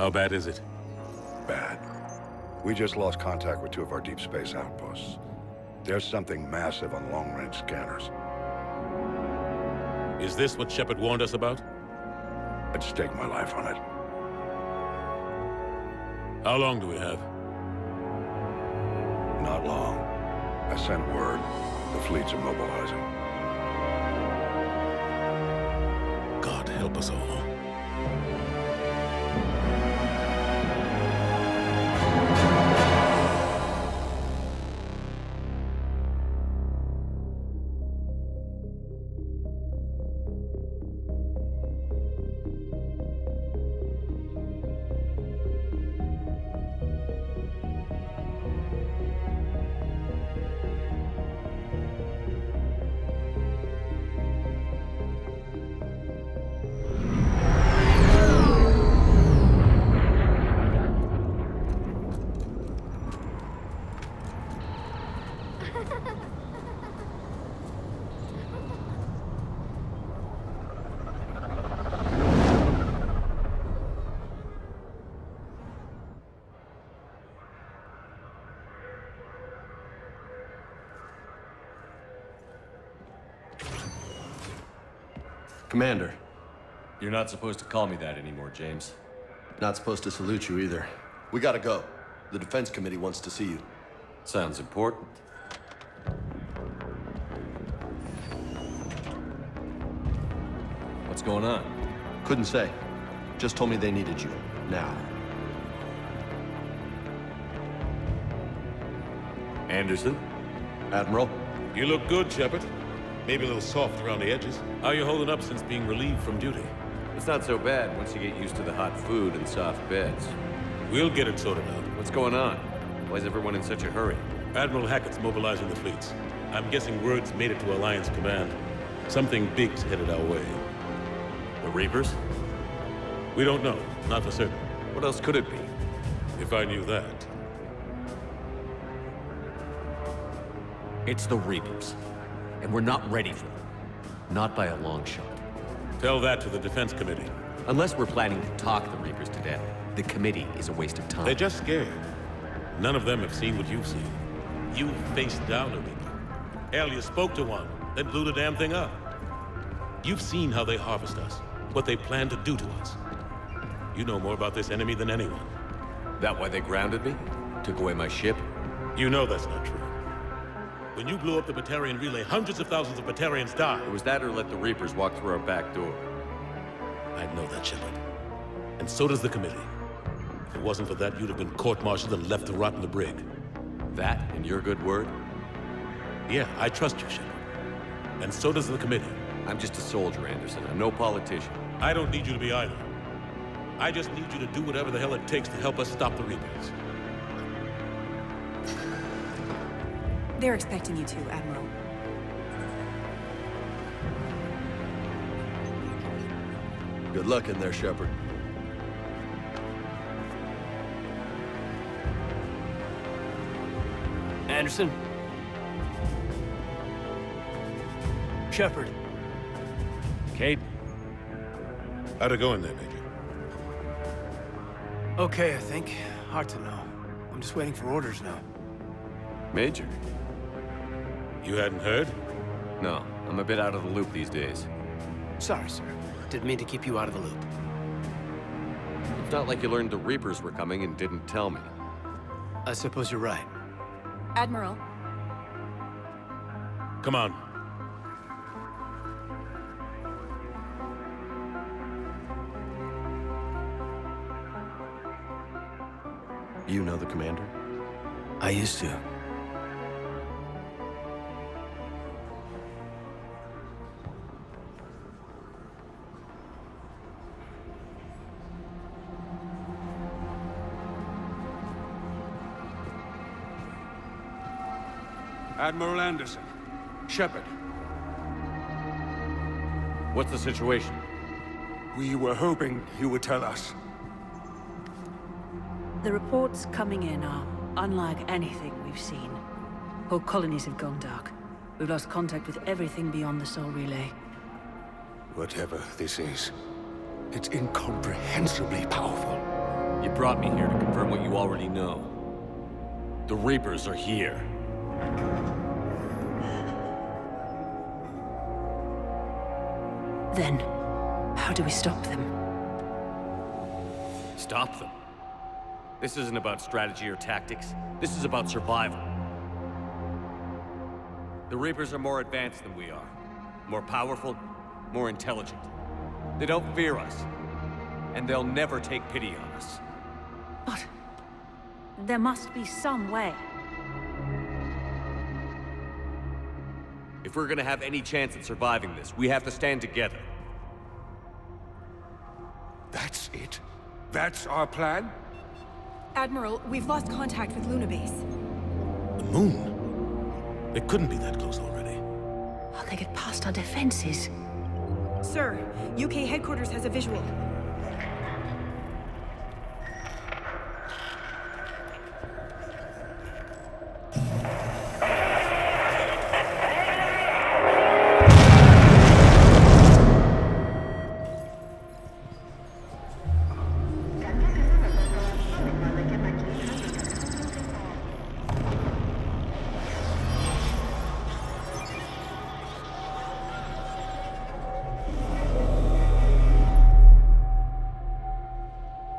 How bad is it? Bad. We just lost contact with two of our deep space outposts. There's something massive on long-range scanners. Is this what Shepard warned us about? I'd stake my life on it. How long do we have? Not long. I sent word. The fleets are mobilizing. God help us all. Commander. You're not supposed to call me that anymore, James. Not supposed to salute you either. We gotta go. The Defense Committee wants to see you. Sounds important. What's going on? Couldn't say. Just told me they needed you. Now. Anderson? Admiral? You look good, Shepard. Maybe a little soft around the edges. How are you holding up since being relieved from duty? It's not so bad once you get used to the hot food and soft beds. We'll get it sorted out. What's going on? Why is everyone in such a hurry? Admiral Hackett's mobilizing the fleets. I'm guessing word's made it to Alliance Command. Something big's headed our way. The Reapers? We don't know. Not for certain. What else could it be? If I knew that. It's the Reapers. And we're not ready for them. Not by a long shot. Tell that to the Defense Committee. Unless we're planning to talk the Reapers to death, the committee is a waste of time. They're just scared. None of them have seen what you've seen. You faced down a Reaper. Hell, you spoke to one, then blew the damn thing up. You've seen how they harvest us, what they plan to do to us. You know more about this enemy than anyone. That why they grounded me? Took away my ship? You know that's not true. When you blew up the Batarian relay, hundreds of thousands of Batarians died. It was that or let the Reapers walk through our back door. I know that, Shepard. And so does the committee. If it wasn't for that, you'd have been court-martialed and left to rot in the brig. That and your good word? Yeah, I trust you, Shepard. And so does the committee. I'm just a soldier, Anderson. I'm no politician. I don't need you to be either. I just need you to do whatever the hell it takes to help us stop the Reapers. They're expecting you to, Admiral. Good luck in there, Shepard. Anderson? Shepard. Kate? How'd it go in there, Major? Okay, I think. Hard to know. I'm just waiting for orders now. Major? You hadn't heard? No, I'm a bit out of the loop these days. Sorry, sir. Didn't mean to keep you out of the loop. It's not like you learned the Reapers were coming and didn't tell me. I suppose you're right. Admiral, Come on. You know the commander? I used to. Admiral Anderson. Shepard. What's the situation? We were hoping you would tell us. the reports coming in are unlike anything we've seen. Whole colonies have gone dark. We've lost contact with everything beyond the Sol Relay. Whatever this is, it's incomprehensibly powerful. You brought me here to confirm what you already know. The Reapers are here. Then, how do we stop them? Stop them. This isn't about strategy or tactics. This is about survival. The Reapers are more advanced than we are. More powerful, more intelligent. They don't fear us. And they'll never take pity on us. But there must be some way. If we're gonna have any chance at surviving this, we have to stand together. That's it? That's our plan? Admiral, we've lost contact with Luna Base. The moon? It couldn't be that close already. How they get past our defenses? Sir, UK headquarters has a visual.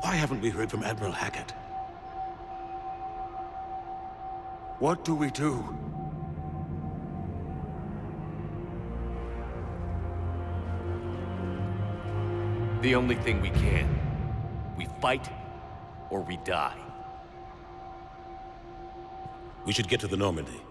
Why haven't we heard from Admiral Hackett? What do we do? The only thing we can. We fight, or we die. We should get to the Normandy.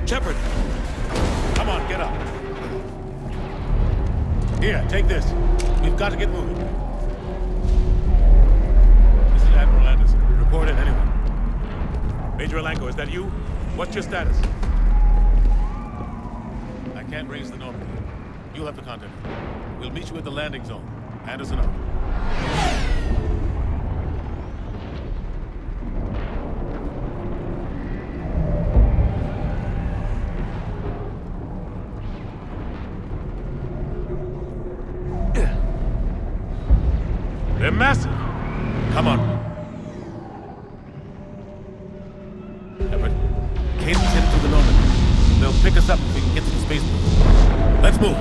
Shepard! Come on, get up. Here, take this. We've got to get moving. This is Admiral Anderson. Report in, anyone. Major Alanko, is that you? What's your status? I can't raise the Normandy. You'll have to contact me. We'll meet you at the landing zone. Anderson out. They're massive. Come on. Shepard, Caden's headed to the Normandy. They'll pick us up if we can get to the spaceport. Let's move.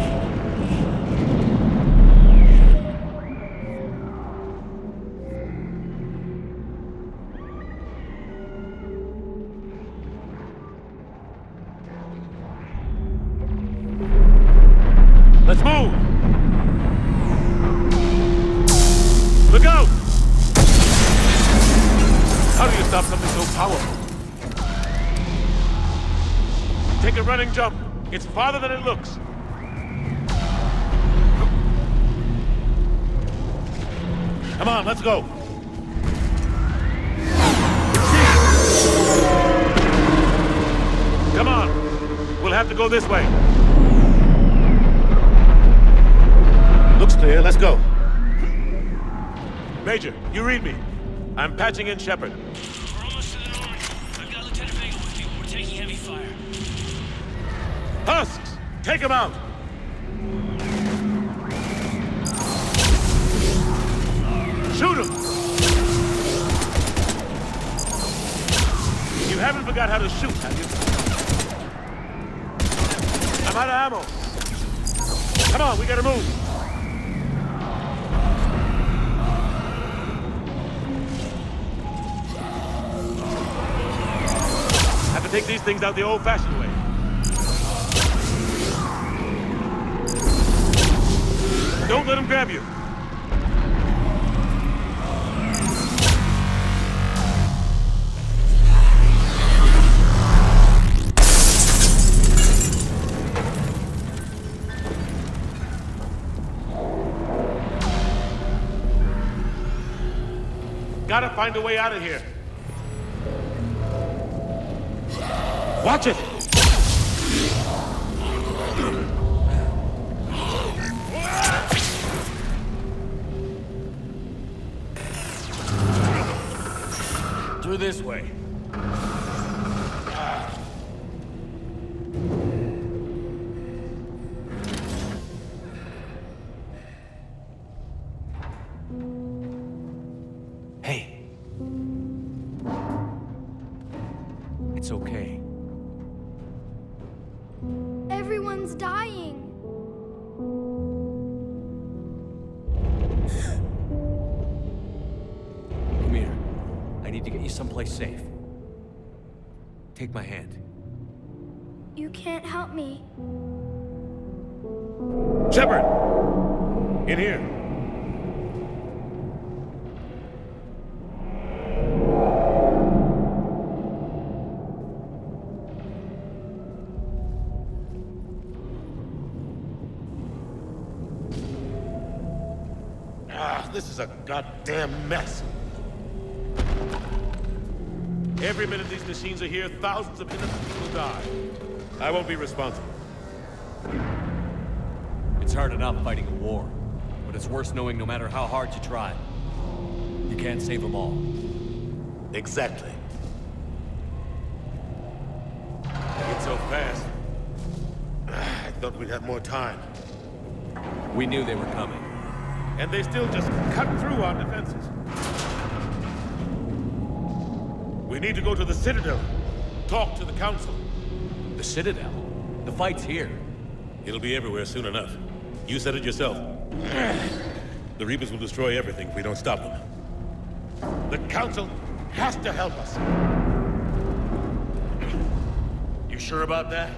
Let's move! Look out! How do you stop something so powerful? Take a running jump. It's farther than it looks. Come on, let's go. Come on. We'll have to go this way. Looks clear. Let's go. Major, you read me. I'm patching in Shepard. We're almost to the Normandy. I've got Lieutenant Vega with me. We're taking heavy fire. Husks! Take him out! Shoot him! You haven't forgot how to shoot, have you? I'm out of ammo. Come on, we gotta move. Have to take these things out the old-fashioned way. Don't let them grab you. gotta find a way out of here. Watch it! Through this way. Hey, It's okay. Everyone's dying. Come here. I need to get you someplace safe. Take my hand. You can't help me. Shepard! In here. This is a goddamn mess. Every minute these machines are here, thousands of innocent people die. I won't be responsible. It's hard enough fighting a war, but it's worse knowing no matter how hard you try, you can't save them all. Exactly. It's so fast. I thought we'd have more time. We knew they were coming. And they still just cut through our defenses. We need to go to the Citadel. Talk to the Council. The Citadel? The fight's here. It'll be everywhere soon enough. You said it yourself. The Reapers will destroy everything if we don't stop them. The Council has to help us. You sure about that?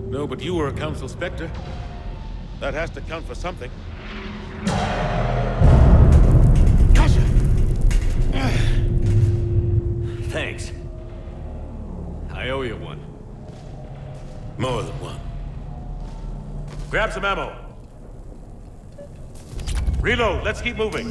No, but you were a Council Spectre. That has to count for something. Gotcha! Thanks. I owe you one. More than one. Grab some ammo. Reload, let's keep moving.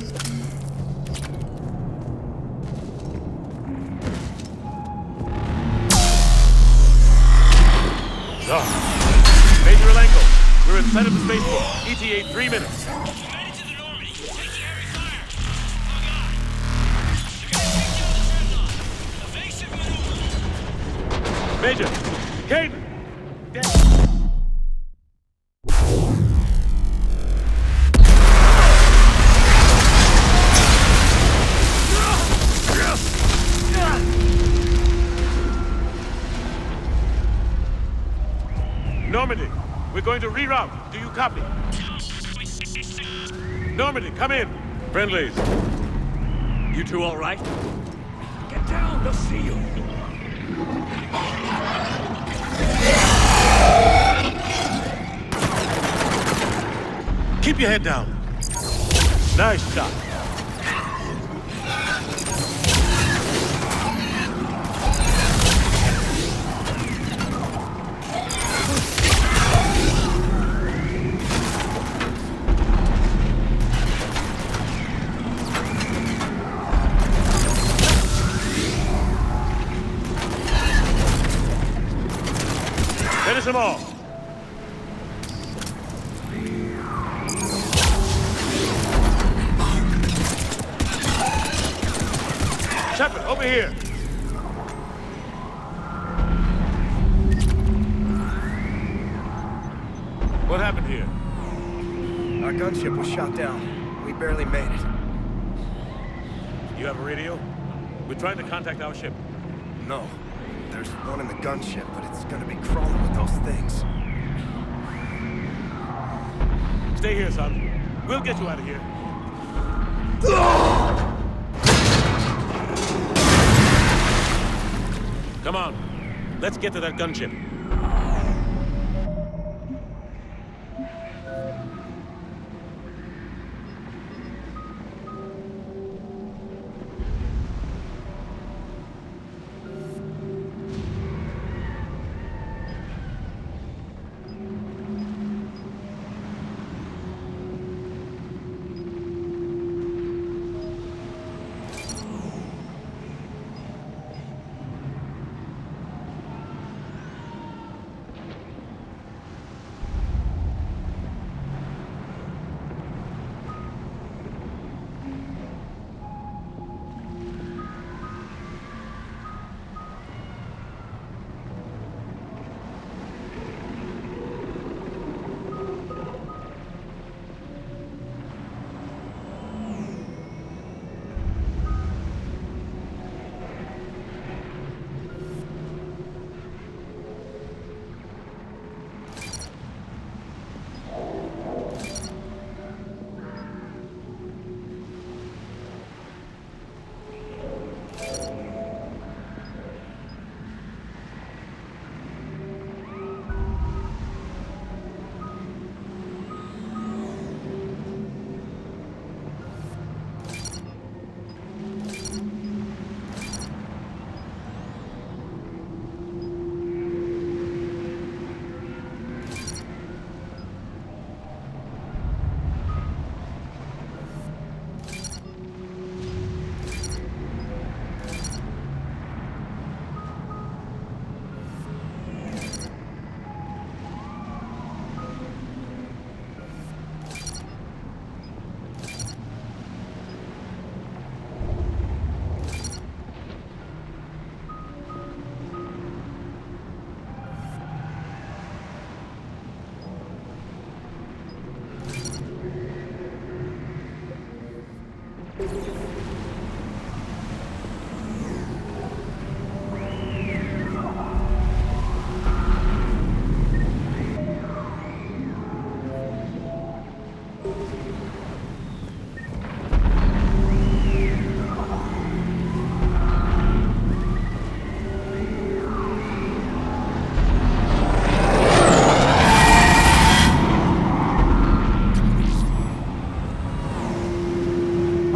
Major Alenko, we're inside of the spaceport. ETA 3 minutes. Headed to the Normandy. Taking heavy fire. They're gonna take me out of the dreadnought. Evasive maneuver. Major, Caden! Normandy, we're going to reroute. Do you copy? Normandy, come in. Friendlies. You two all right? Get down, they'll see you. Keep your head down. Nice shot. Finish them all. Shepard, over here. What happened here? our gunship was shot down. We barely made it. You have a radio? We're trying to contact our ship. No. There's one in the gunship, but it's gonna be crawling with those things. Stay here, son. We'll get you out of here. Come on. Let's get to that gunship.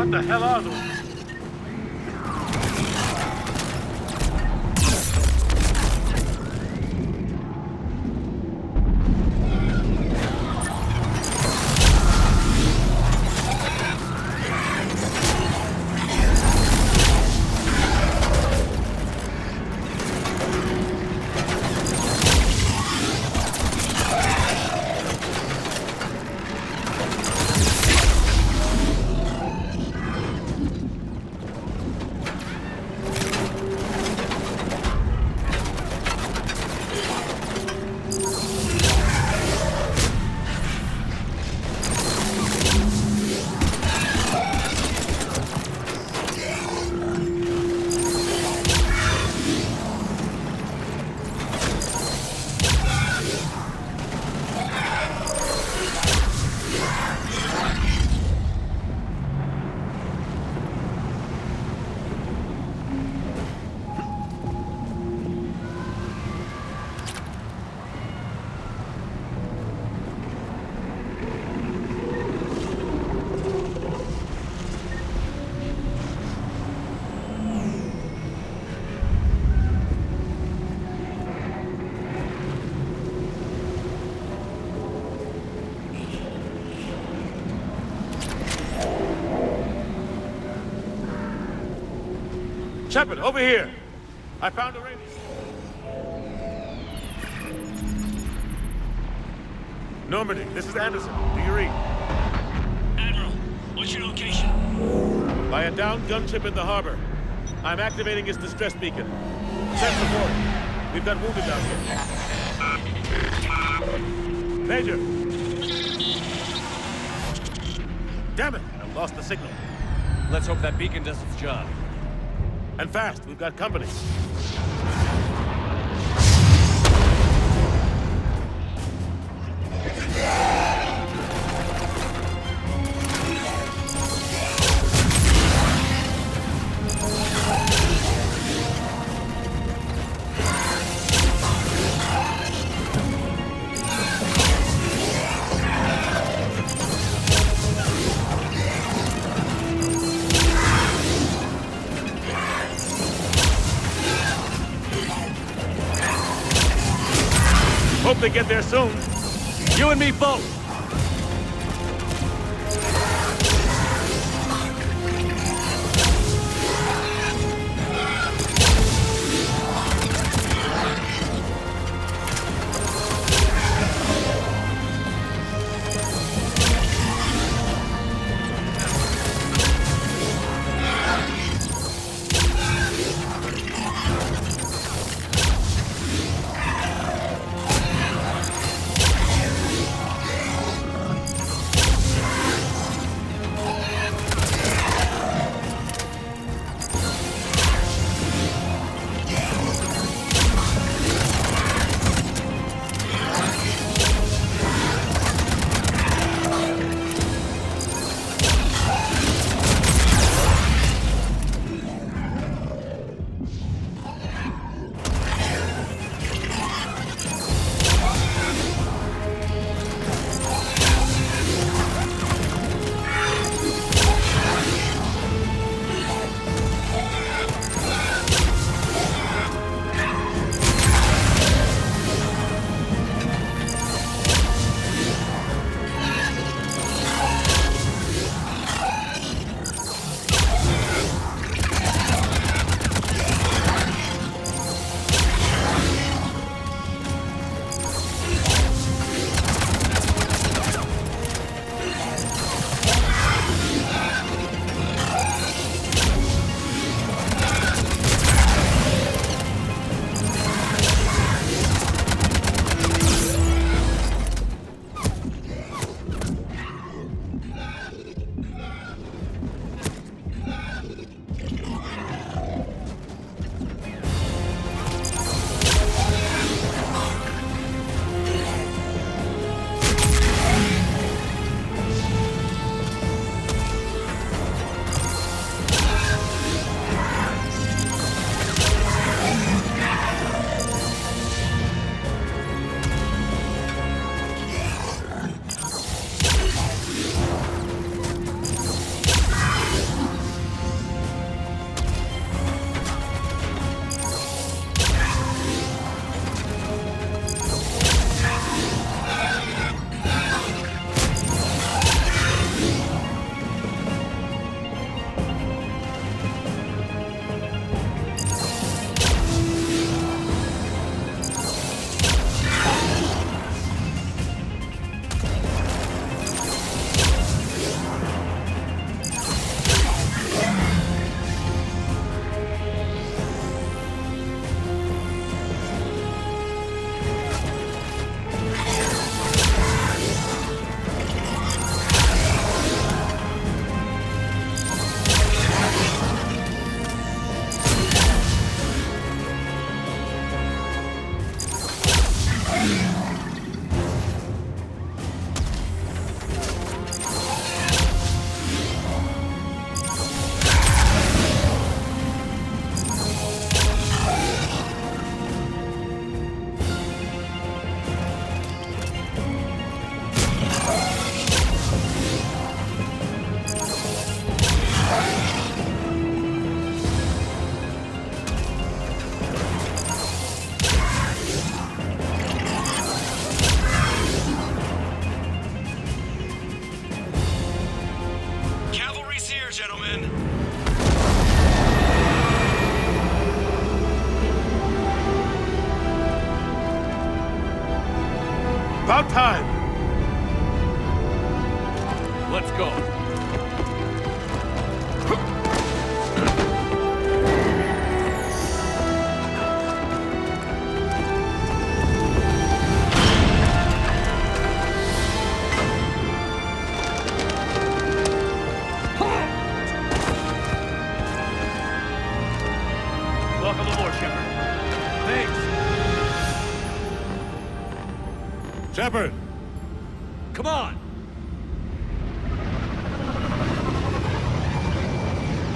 What the hell are those? Shepard, over here! I found a radio. Normandy, this is Anderson. Do you read? Admiral, what's your location? By a downed gunship in the harbor. I'm activating its distress beacon. Send support. We've got wounded down here. Major! Damn it! I lost the signal. Let's hope that beacon does its job. And fast, we've got company. Hope they get there soon. You and me both! Let's go. Welcome aboard, Shepard. Thanks. Shepard! Come on.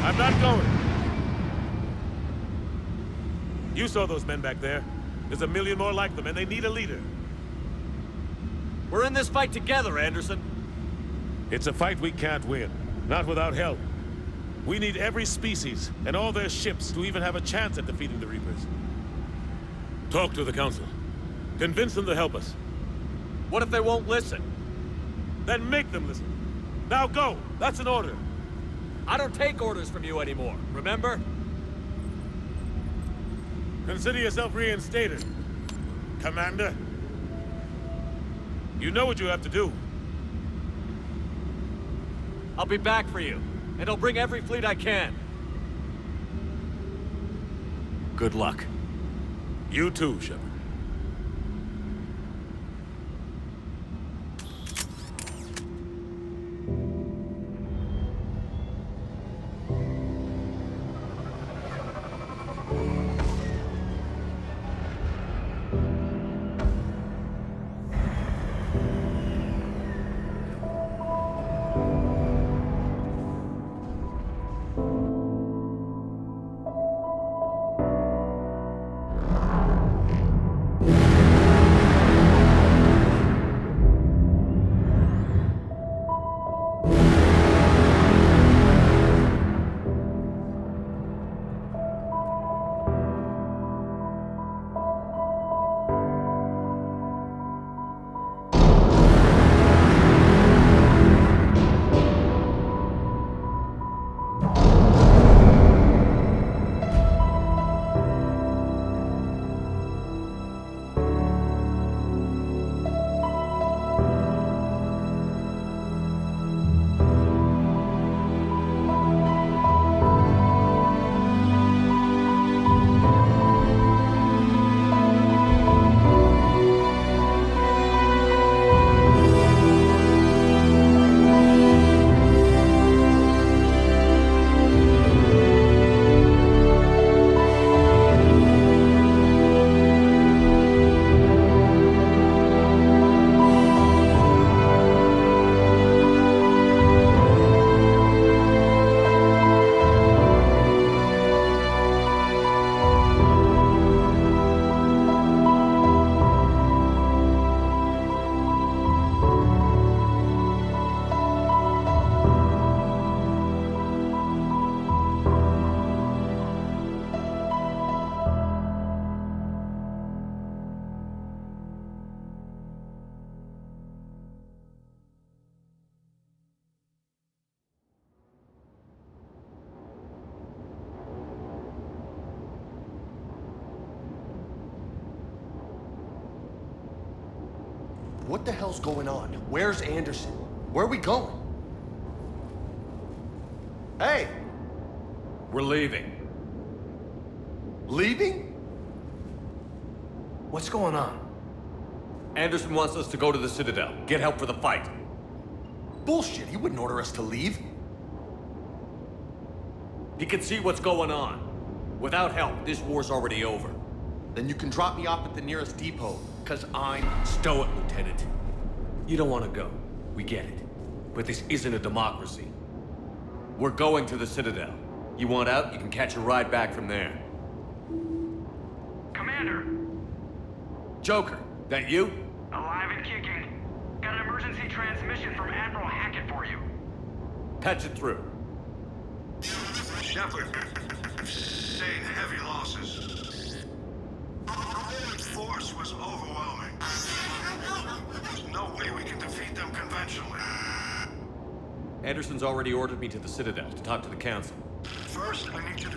I'm not going. You saw those men back there. There's a million more like them, and they need a leader. We're in this fight together, Anderson. It's a fight we can't win. Not without help. We need every species and all their ships to even have a chance at defeating the Reapers. Talk to the Council. Convince them to help us. What if they won't listen? Then make them listen. Now go! That's an order. I don't take orders from you anymore, remember? Consider yourself reinstated, Commander. You know what you have to do. I'll be back for you, and I'll bring every fleet I can. Good luck. You too, Shepard. What the hell's going on? Where's Anderson? Where are we going? Hey! We're leaving. Leaving? What's going on? Anderson wants us to go to the Citadel, get help for the fight. Bullshit, he wouldn't order us to leave. He can see what's going on. Without help, this war's already over. Then you can drop me off at the nearest depot, because I'm... Stow it, Lieutenant. You don't want to go. We get it. But this isn't a democracy. We're going to the Citadel. You want out, you can catch a ride back from there. Commander! Joker, that you? Alive and kicking. Got an emergency transmission from Admiral Hackett for you. Patch it through. Shepard, sustained heavy losses. The force was overwhelming. There's no way we can defeat them conventionally. Anderson's already ordered me to the Citadel to talk to the Council. First, I need you to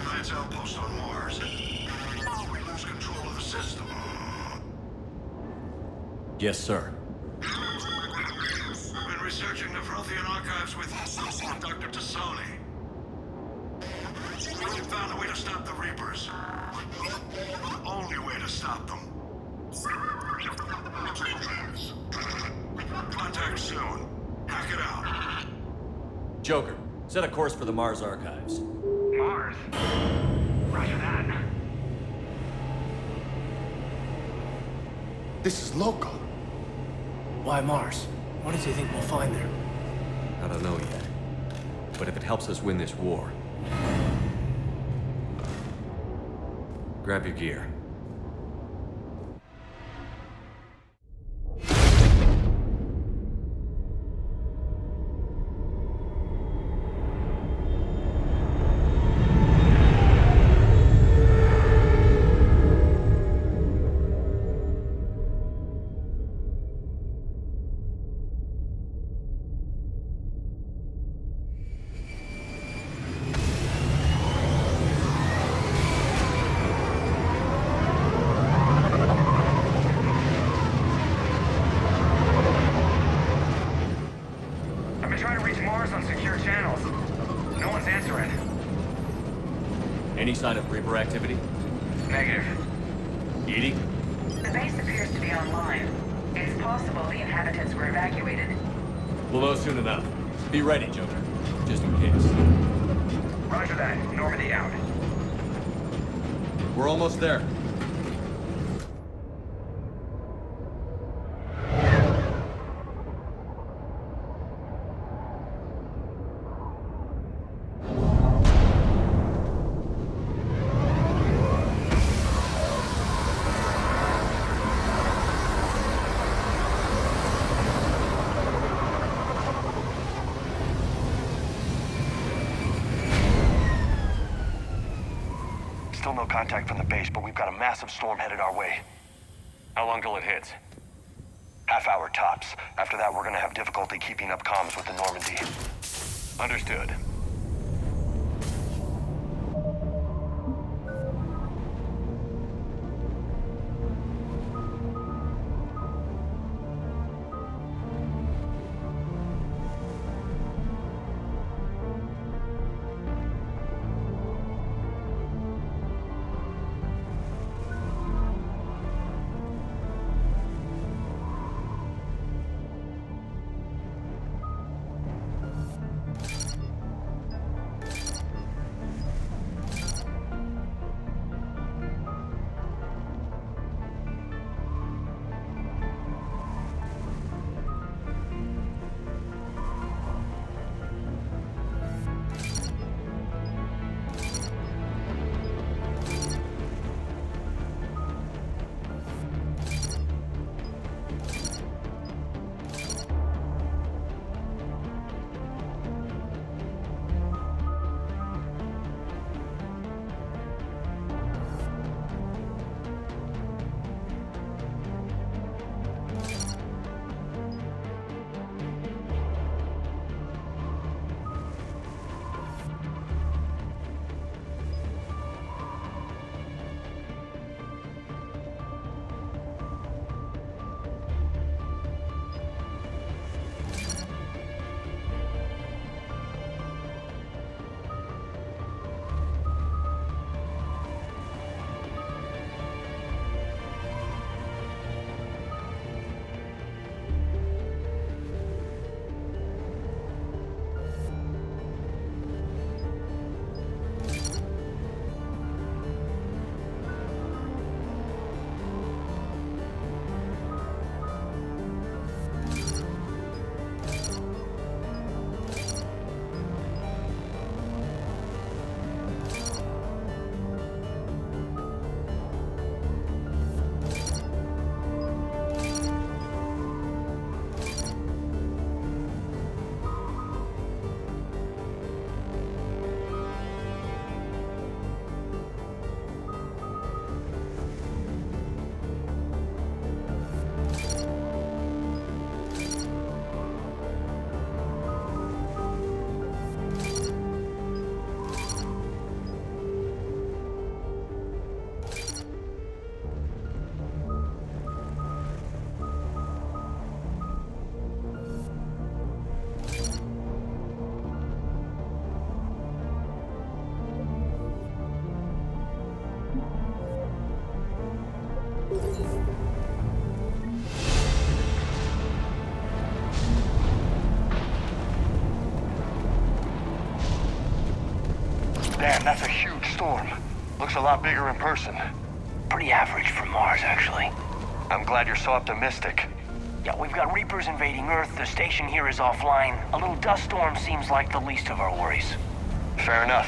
advance outpost on Mars. We lose control of the system. Yes, sir. Been Researching the Frothian archives with Dr. Tassoni. We found a way to stop the Reapers. The only way to stop them. Contact soon. Hack it out. Joker, set a course for the Mars archives. Mars? Roger that. This is local. Why Mars? What does he think we'll find there? I don't know yet. But if it helps us win this war... grab your gear. Any sign of Reaper activity? Negative. Edie? The base appears to be online. It's possible the inhabitants were evacuated. We'll know soon enough. Be ready, Joker. Just in case. Roger that. Normandy out. We're almost there. Still no contact from the base, but we've got a massive storm headed our way. How long till it hits? Half hour tops. After that, we're gonna have difficulty keeping up comms with the Normandy. Understood. Man, that's a huge storm. Looks a lot bigger in person. Pretty average for Mars, actually. I'm glad you're so optimistic. Yeah, we've got Reapers invading Earth, the station here is offline. A little dust storm seems like the least of our worries. Fair enough.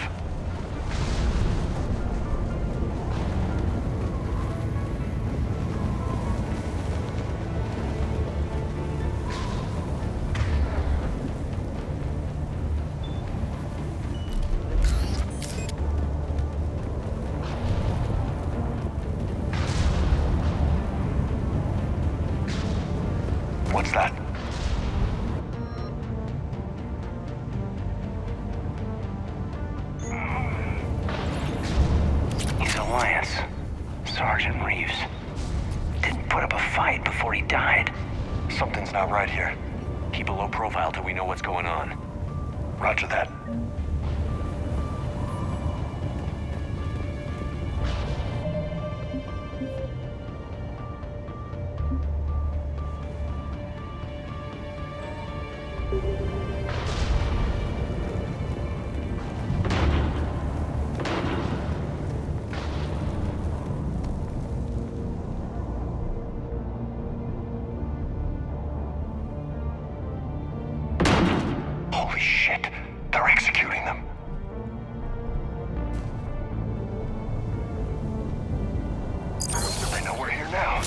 What's that? He's Alliance. Sergeant Reeves. Didn't put up a fight before he died. Something's not right here. Keep a low profile till we know what's going on. Roger that. Holy shit, they're executing them. They know we're here now.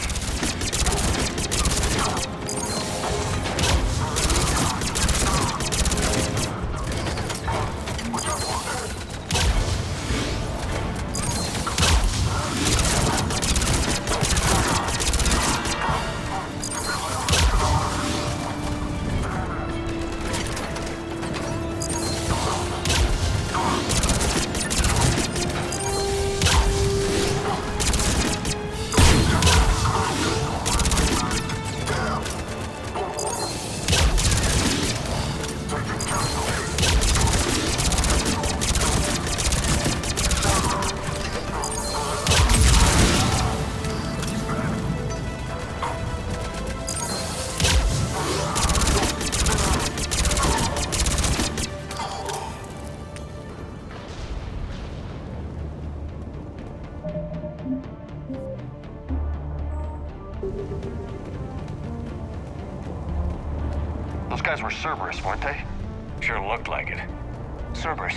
Those guys were Cerberus, weren't they? Sure looked like it. Cerberus,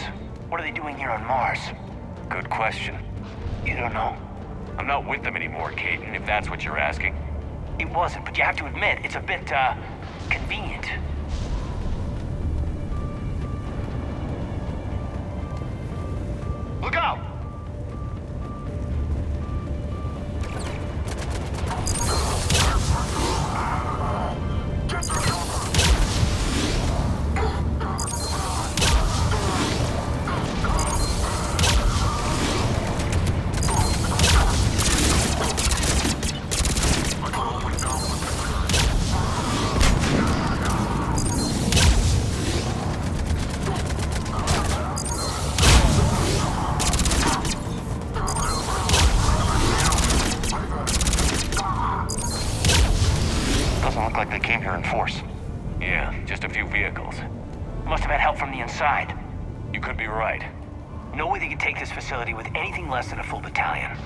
what are they doing here on Mars? Good question. You don't know? I'm not with them anymore, Caden, if that's what you're asking. It wasn't, but you have to admit, it's a bit, convenient. Look out! Doesn't look like they came here in force. Yeah, just a few vehicles. Must have had help from the inside. You could be right. No way they could take this facility with anything less than a full battalion.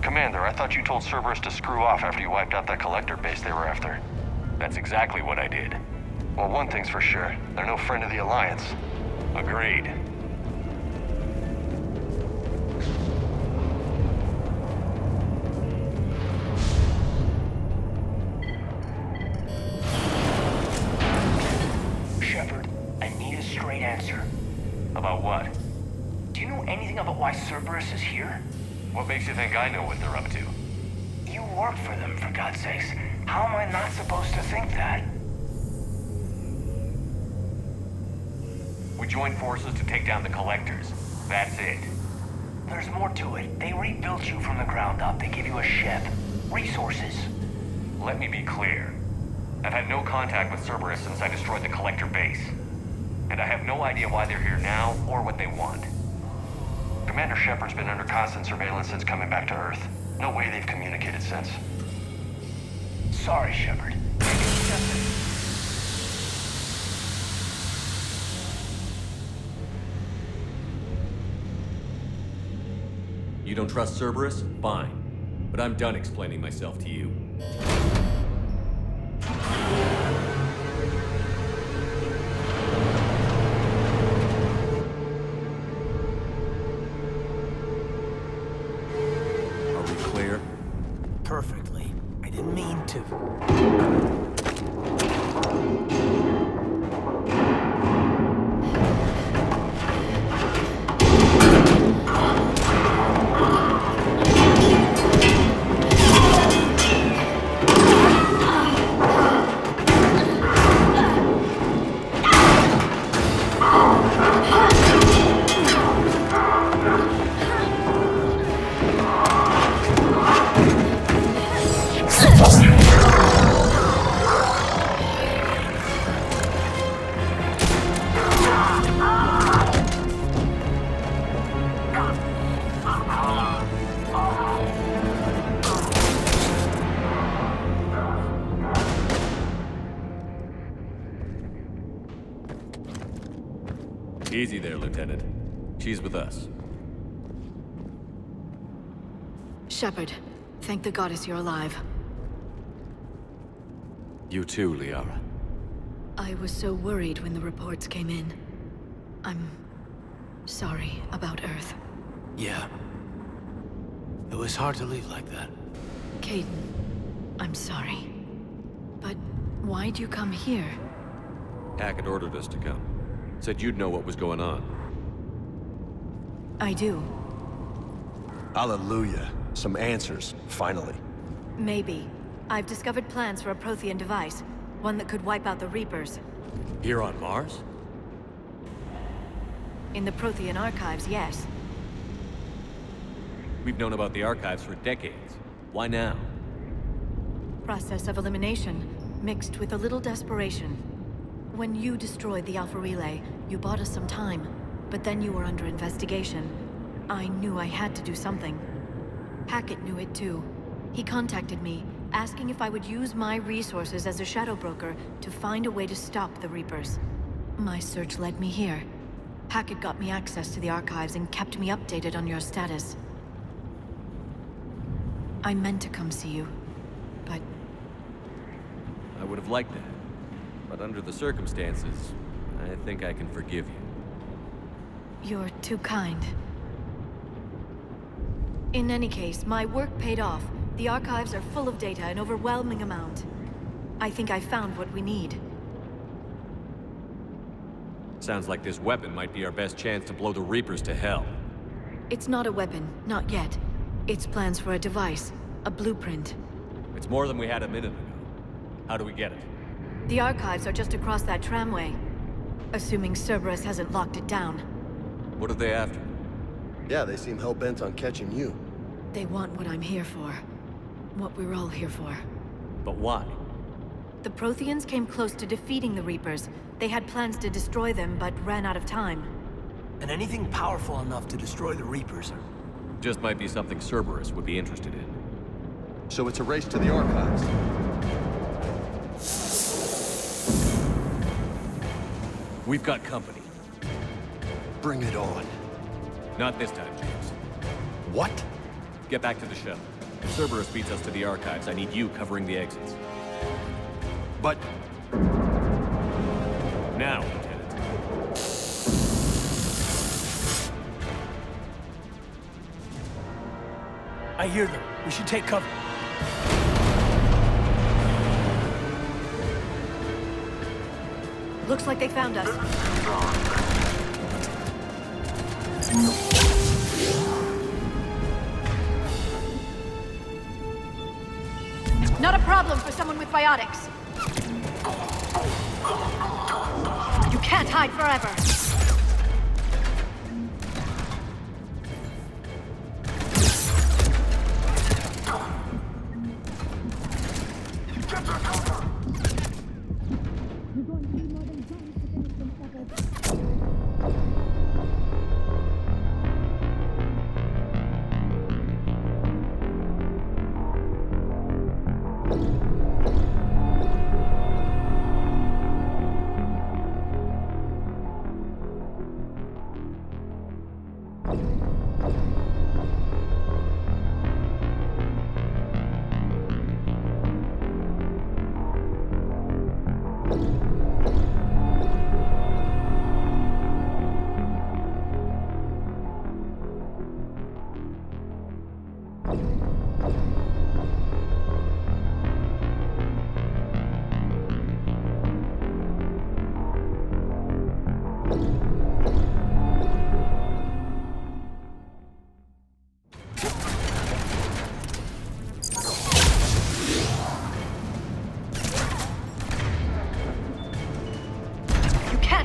Commander, I thought you told Cerberus to screw off after you wiped out that collector base they were after. That's exactly what I did. Well, one thing's for sure. They're no friend of the Alliance. Agreed. Shepard, I need a straight answer. About what? Do you know anything about why Cerberus is here? What makes you think I know what they're up to? You work for them, for God's sakes. How am I not supposed to think that? We joined forces to take down the collectors. That's it. There's more to it. They rebuilt you from the ground up. They give you a ship. Resources. Let me be clear. I've had no contact with Cerberus since I destroyed the collector base. And I have no idea why they're here now or what they want. Commander Shepard's been under constant surveillance since coming back to Earth. No way they've communicated since. Sorry, Shepard. You don't trust Cerberus? Fine. But I'm done explaining myself to you. Are we clear? Perfectly. I didn't mean to. Easy there, Lieutenant. She's with us. Shepard, thank the goddess you're alive. You too, Liara. I was so worried when the reports came in. I'm sorry about Earth. Yeah. It was hard to leave like that. Caden, I'm sorry. But why'd you come here? Hackett ordered us to come. Said you'd know what was going on. I do. Hallelujah. Some answers, finally. Maybe. I've discovered plans for a Prothean device. One that could wipe out the Reapers. Here on Mars? In the Prothean archives, yes. We've known about the archives for decades. Why now? Process of elimination, mixed with a little desperation. When you destroyed the Alpha Relay, you bought us some time. But then you were under investigation. I knew I had to do something. Hackett knew it too. He contacted me, asking if I would use my resources as a shadow broker to find a way to stop the Reapers. My search led me here. Hackett got me access to the archives and kept me updated on your status. I meant to come see you, but... I would have liked that. But under the circumstances, I think I can forgive you. You're too kind. In any case, my work paid off. The archives are full of data, an overwhelming amount. I think I found what we need. Sounds like this weapon might be our best chance to blow the Reapers to hell. It's not a weapon, not yet. It's plans for a device, a blueprint. It's more than we had a minute ago. How do we get it? The archives are just across that tramway. Assuming Cerberus hasn't locked it down. What are they after? Yeah, they seem hell-bent on catching you. They want what I'm here for. What we're all here for. But why? The Protheans came close to defeating the Reapers. They had plans to destroy them, but ran out of time. And anything powerful enough to destroy the Reapers. Just might be something Cerberus would be interested in. So it's a race to the archives. We've got company. Bring it on. Not this time, James. What? Get back to the shuttle. If Cerberus beats us to the archives, I need you covering the exits. But... Now, Lieutenant. I hear them. We should take cover. Looks like they found us. Not a problem for someone with biotics. You can't hide forever.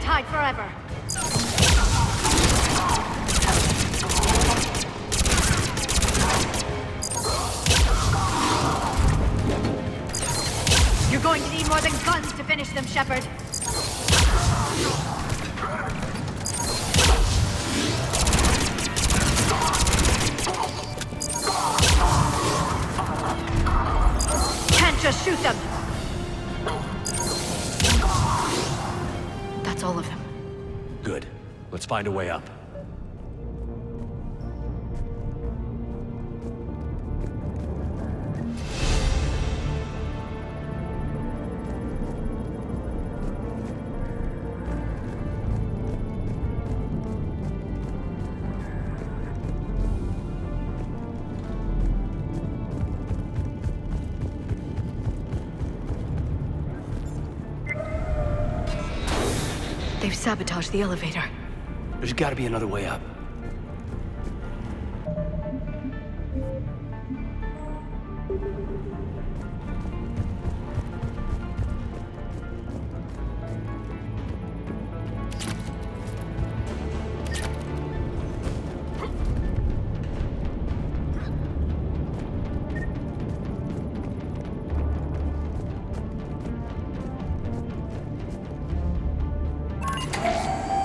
Hide forever. You're going to need more than guns to finish them, Shepard. Can't just shoot them. That's all of them. Good. Let's find a way up. They've sabotaged the elevator. There's gotta be another way up.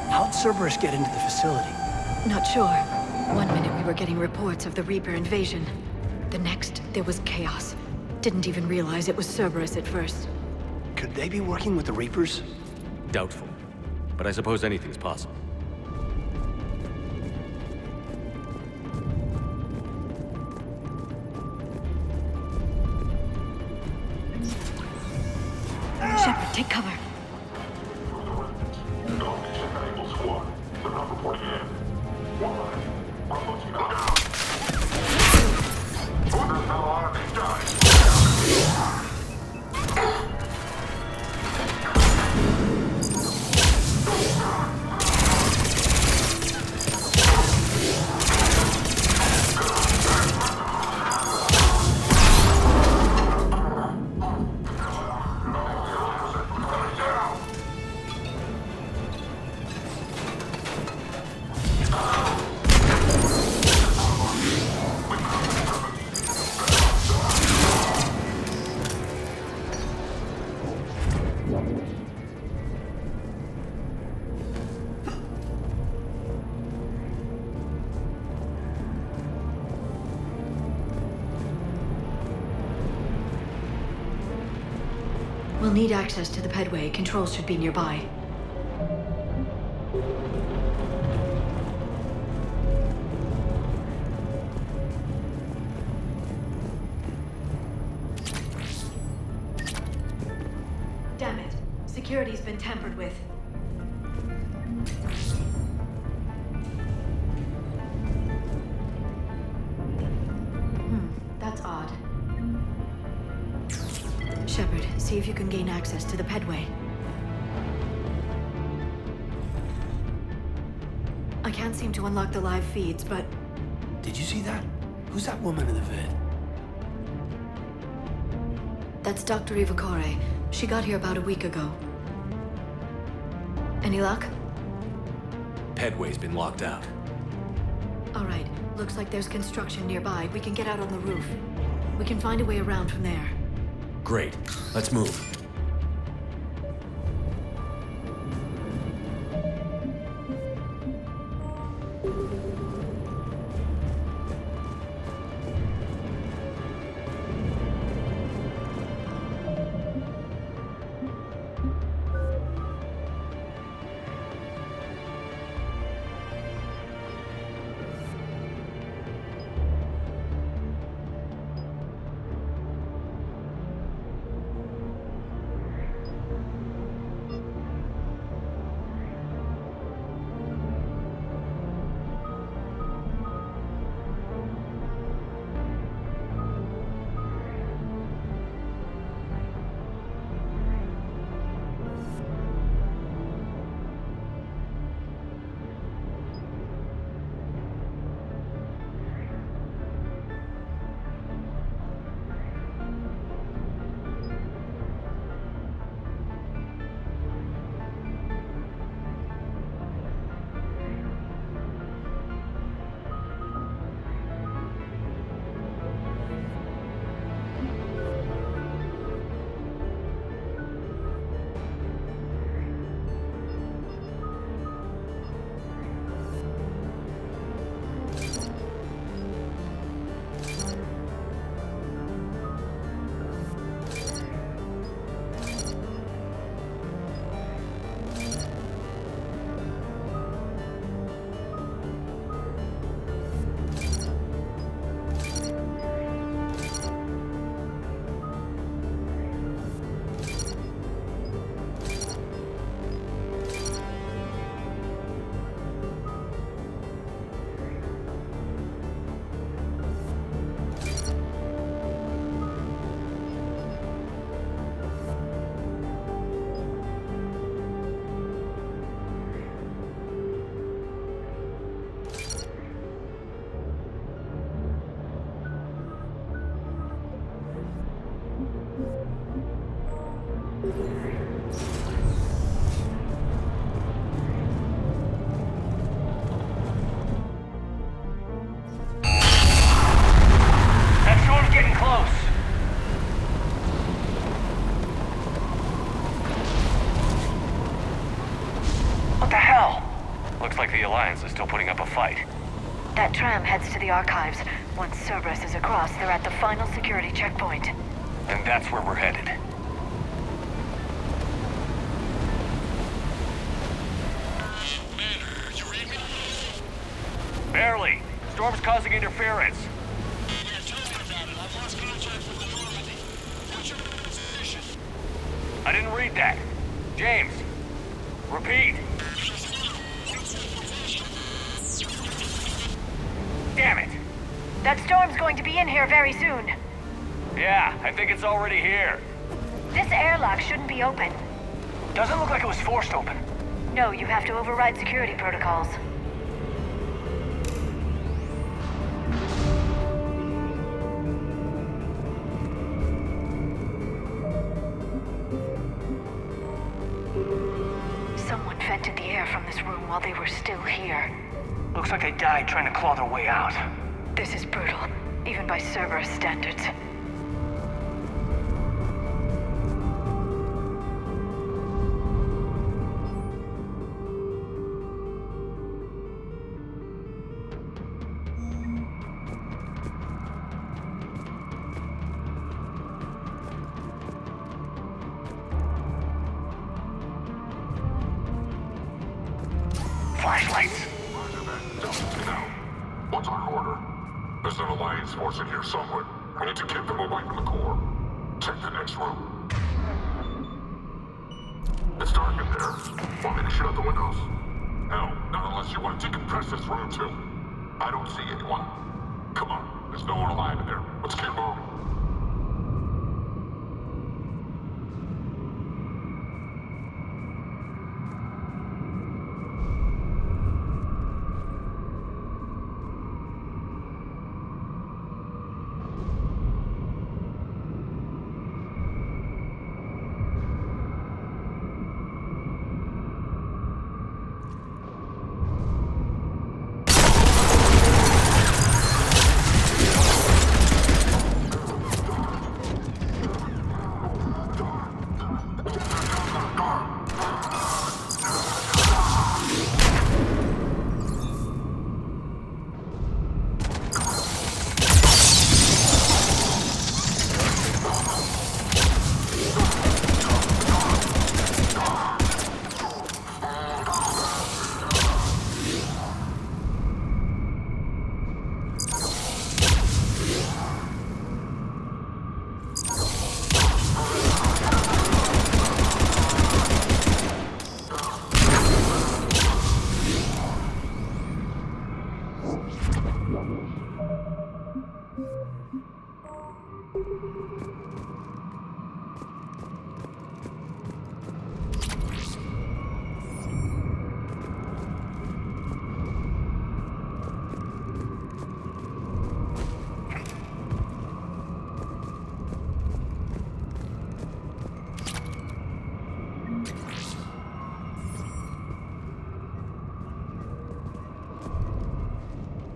How'd Cerberus get into the facility? Not sure. One minute we were getting reports of the Reaper invasion. The next, there was chaos. Didn't even realize it was Cerberus at first. Could they be working with the Reapers? Doubtful. But I suppose anything's possible. Shepard, take cover. We'll need access to the pedway. Controls should be nearby. Damn it. Security's been tampered with. That's odd. Shepard, see if you can gain access to the pedway. I can't seem to unlock the live feeds, but... Did you see that? Who's that woman in the vid? That's Dr. Ivakore. She got here about a week ago. Any luck? Pedway's been locked out. All right. Looks like there's construction nearby. We can get out on the roof. We can find a way around from there. Great. Let's move. Alliance is still putting up a fight. That tram heads to the archives. Once Cerberus is across, they're at the final security checkpoint. And that's where we're headed. Commander, you read me? Barely. Storm's causing interference. Yeah, tell me about it. I've lost contact with the Normandy. What's your position? I didn't read that. James, repeat. Damn it. That storm's going to be in here very soon. Yeah, I think it's already here. This airlock shouldn't be open. Doesn't look like it was forced open. No, you have to override security protocols. Someone vented the air from this room while they were still here. Looks like they died trying to claw their way out. This is brutal, even by Cerberus standards. Flashlights. What's our order? There's an Alliance force in here somewhere. We need to keep them away from the core. Check the next room. It's dark in there. Want me to shut out the windows? No, not unless you want to decompress this room too. I don't see anyone. Come on, there's no one alive in there. Let's keep moving.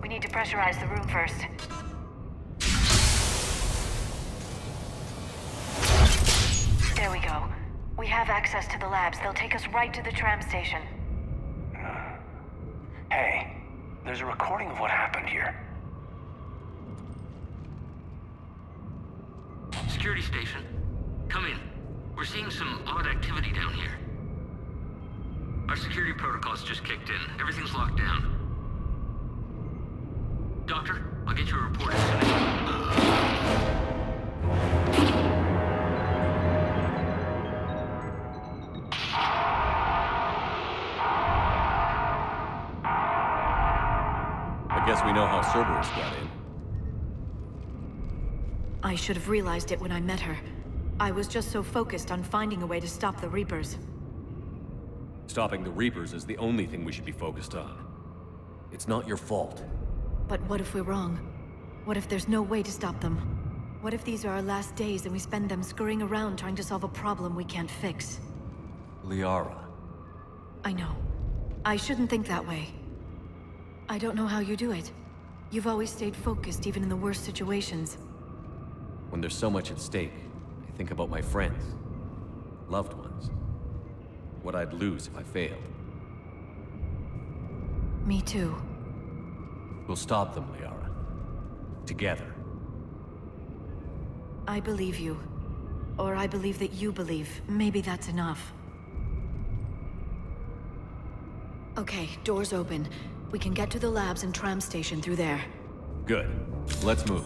Need to pressurize the room first. There we go. We have access to the labs. They'll take us right to the tram station. Hey, there's a recording of what happened here. Security station. Come in. We're seeing some odd activity down here. Our security protocols just kicked in. Everything's locked down. Doctor, I'll get you a report as soon as I guess we know how Cerberus got in. I should have realized it when I met her. I was just so focused on finding a way to stop the Reapers. Stopping the Reapers is the only thing we should be focused on. It's not your fault. But what if we're wrong? What if there's no way to stop them? What if these are our last days and we spend them scurrying around trying to solve a problem we can't fix? Liara. I know. I shouldn't think that way. I don't know how you do it. You've always stayed focused even in the worst situations. When there's so much at stake, I think about my friends, loved ones. What I'd lose if I failed. Me too. We'll stop them, Liara. Together. I believe you. Or I believe that you believe. Maybe that's enough. Okay, doors open. We can get to the labs and tram station through there. Good. Let's move.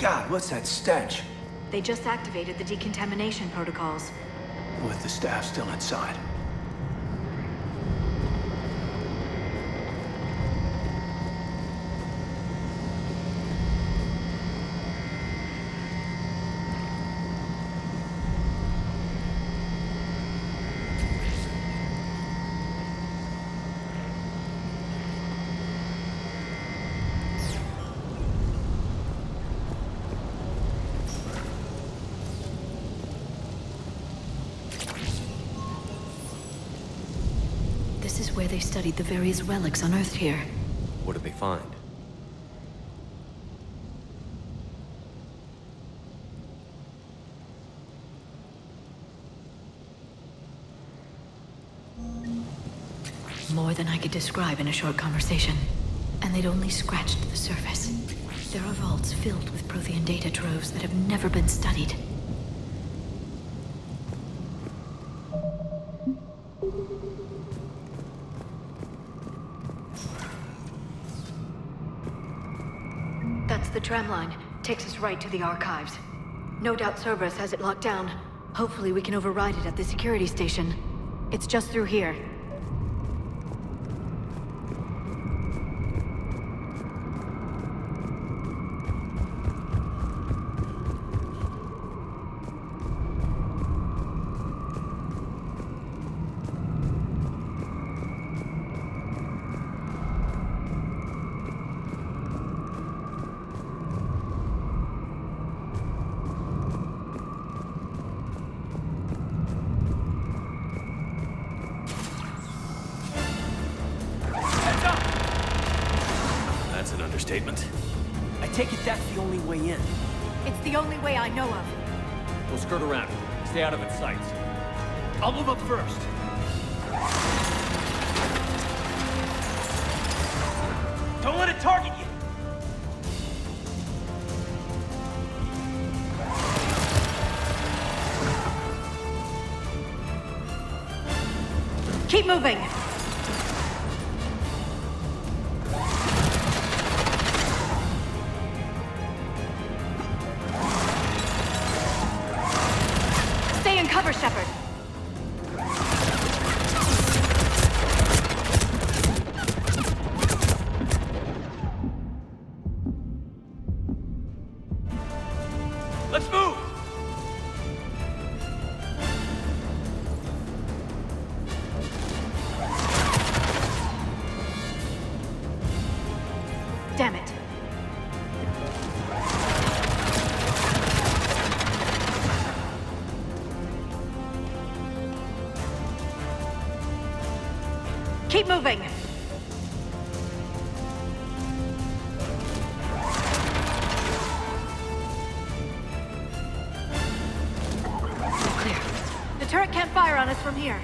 God, what's that stench? They just activated the decontamination protocols. With the staff still inside. This is where they studied the various relics unearthed here. What did they find? More than I could describe in a short conversation. And they'd only scratched the surface. There are vaults filled with Prothean data troves that have never been studied. That's the tram line. Takes us right to the archives. No doubt Cerberus has it locked down. Hopefully we can override it at the security station. It's just through here. That's an understatement. I take it that's the only way in. It's the only way I know of. We'll skirt around. Stay out of its sights. I'll move up first. Don't let it target you! Keep moving! Stay in cover, Shepard. Let's move! Damn it. Keep moving! Clear. The turret can't fire on us from here.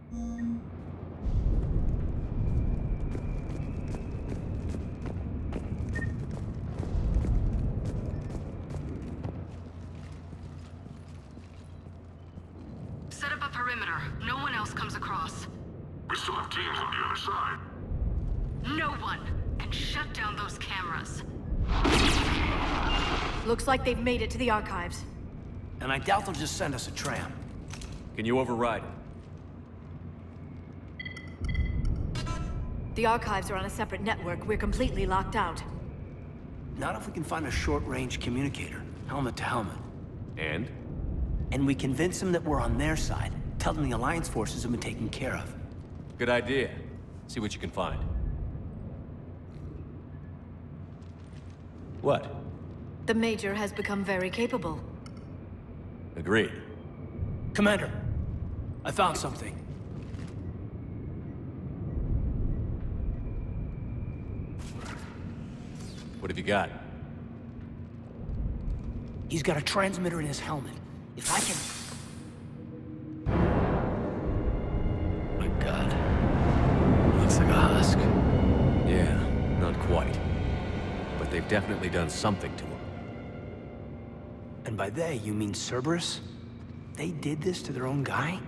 Set up a perimeter. No one else comes across. We still have teams on the other side. No one! And shut down those cameras. Looks like they've made it to the archives. And I doubt they'll just send us a tram. Can you override it? The archives are on a separate network. We're completely locked out. Not if we can find a short-range communicator, helmet to helmet. And? And we convince them that we're on their side. Tell them the Alliance forces have been taken care of. Good idea. See what you can find. What? The Major has become very capable. Agreed. Commander, I found something. What have you got? He's got a transmitter in his helmet. If I can... My God. Looks like a husk. Yeah, not quite. But they've definitely done something to him. And by they, you mean Cerberus? They did this to their own guy?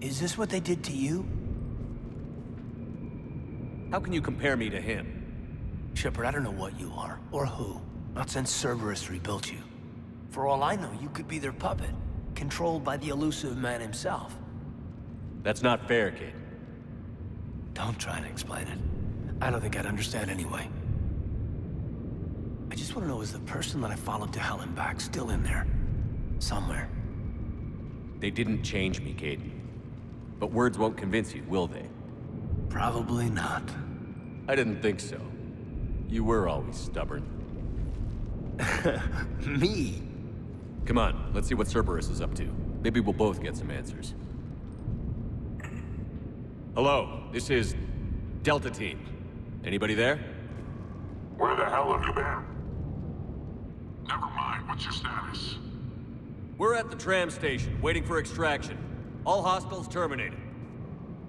Is this what they did to you? How can you compare me to him? Shepard, I don't know what you are, or who. Not since Cerberus rebuilt you. For all I know, you could be their puppet, controlled by the elusive man himself. That's not fair, kid. Don't try to explain it. I don't think I'd understand anyway. I just want to know, is the person that I followed to hell and back still in there? Somewhere. They didn't change me, Caden. But words won't convince you, will they? Probably not. I didn't think so. You were always stubborn. Me? Come on, let's see what Cerberus is up to. Maybe we'll both get some answers. Hello, this is Delta Team. Anybody there? Where the hell have you been? Never mind, what's your status? We're at the tram station, waiting for extraction. All hostiles terminated.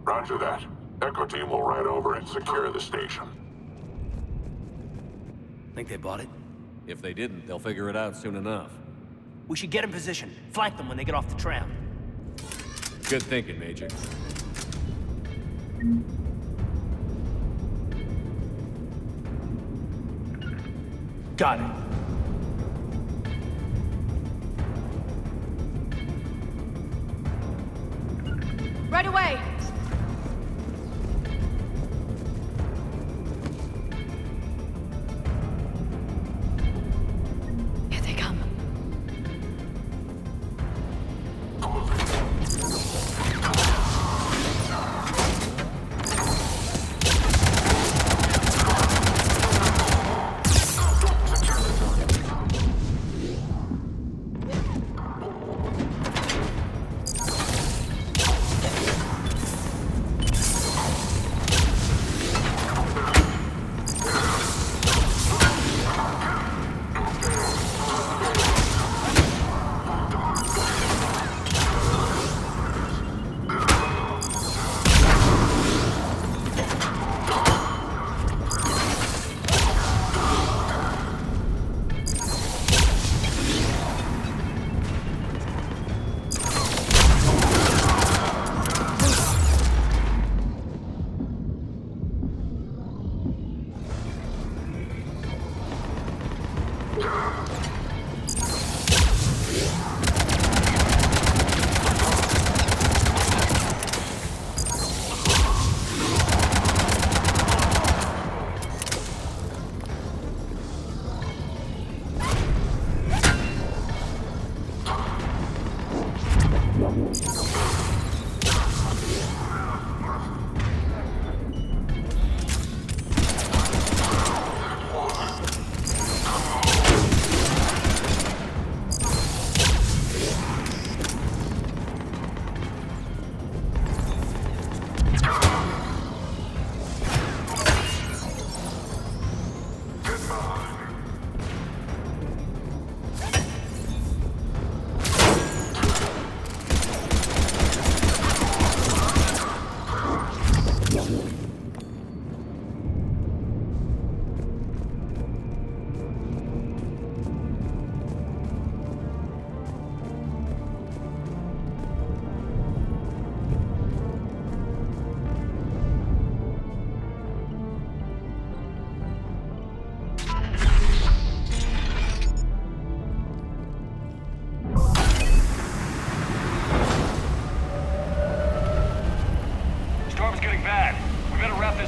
Roger that. Echo Team will ride over and secure the station. Think they bought it? If they didn't, they'll figure it out soon enough. We should get in position. Flank them when they get off the tram. Good thinking, Major. Got it. Right away! Here they come.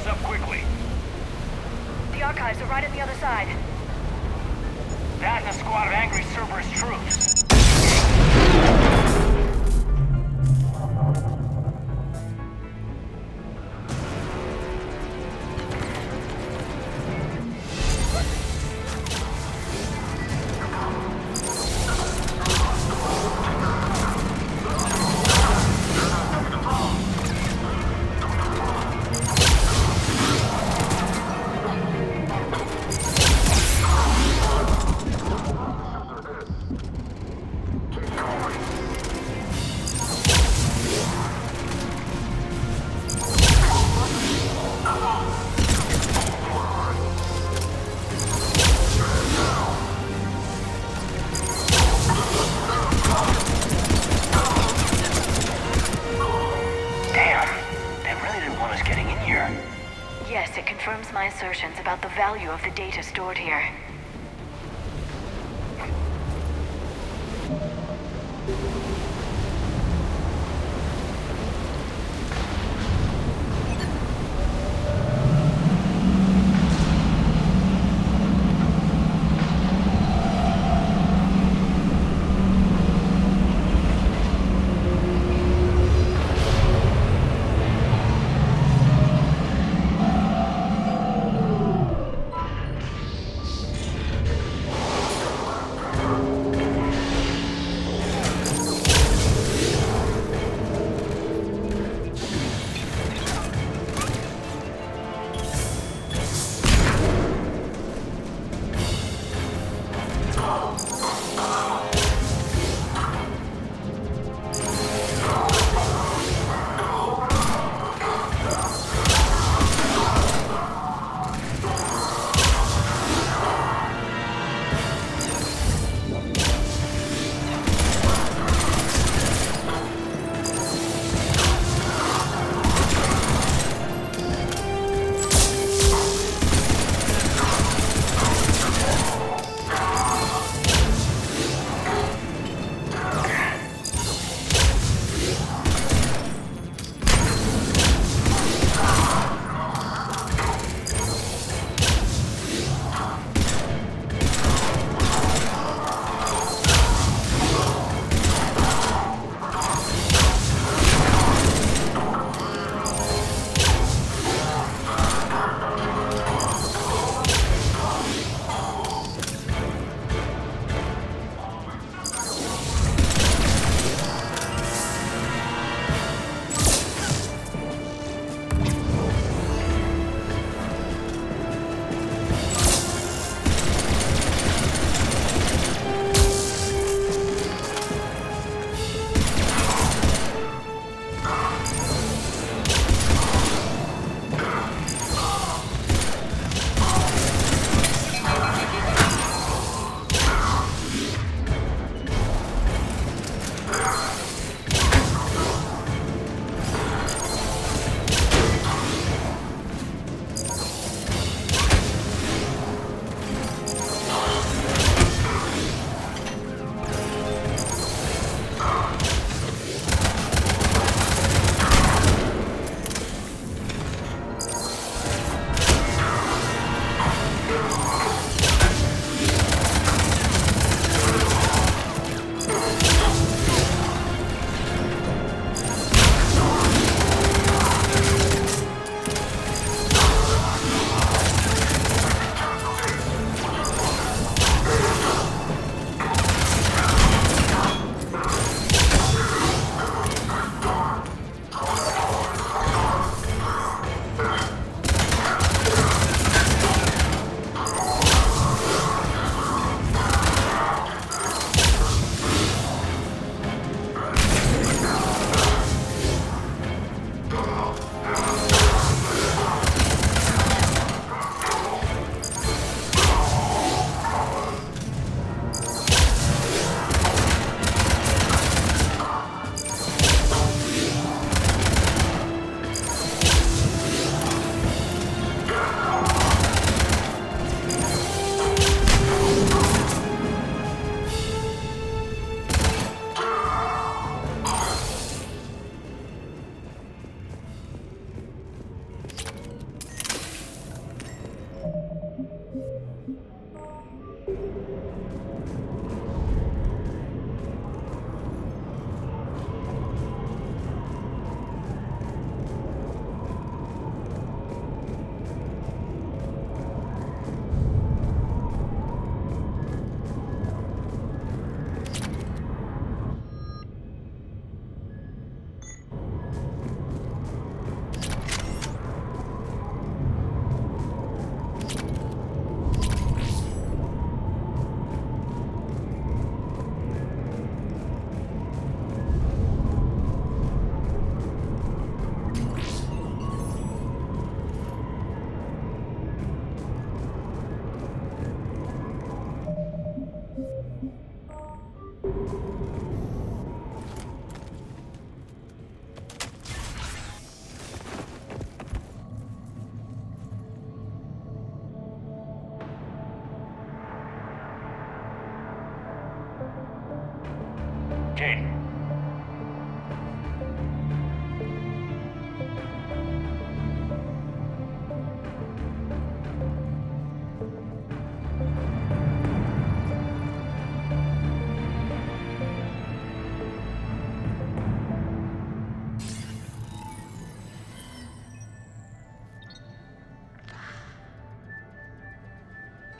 up quickly. The archives are right on the other side. That and a squad of angry Cerberus troops. My assertions about the value of the data stored here.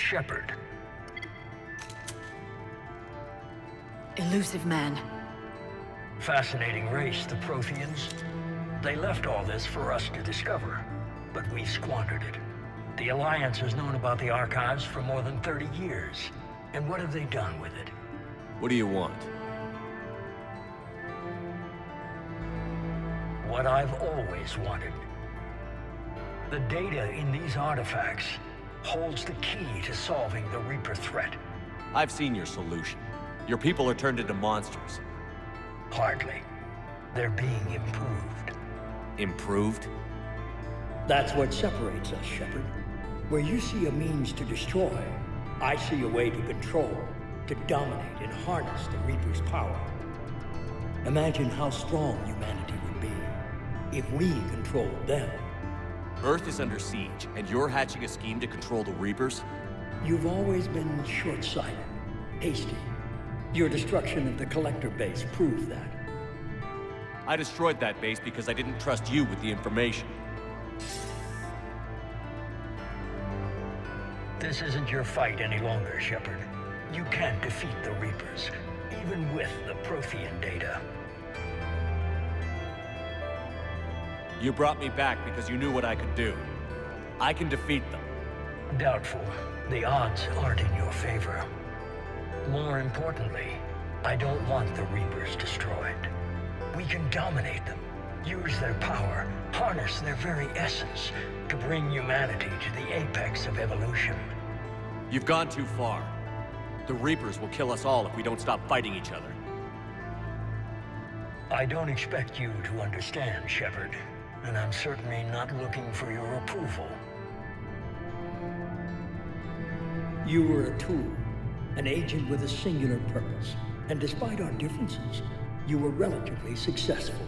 Shepard. Elusive man. Fascinating race, the Protheans. They left all this for us to discover, but we squandered it. The Alliance has known about the archives for more than 30 years. And what have they done with it? What do you want? What I've always wanted. The data in these artifacts holds the key to solving the Reaper threat. I've seen your solution. Your people are turned into monsters. Hardly. They're being improved. Improved? That's what separates us, Shepard. Where you see a means to destroy, I see a way to control, to dominate and harness the Reaper's power. Imagine how strong humanity would be if we controlled them. Earth is under siege, and you're hatching a scheme to control the Reapers? You've always been short-sighted, hasty. Your destruction of the Collector base proved that. I destroyed that base because I didn't trust you with the information. This isn't your fight any longer, Shepard. You can't defeat the Reapers, even with the Prothean data. You brought me back because you knew what I could do. I can defeat them. Doubtful. The odds aren't in your favor. More importantly, I don't want the Reapers destroyed. We can dominate them, use their power, harness their very essence to bring humanity to the apex of evolution. You've gone too far. The Reapers will kill us all if we don't stop fighting each other. I don't expect you to understand, Shepard, and I'm certainly not looking for your approval. You were a tool, an agent with a singular purpose, and despite our differences, you were relatively successful.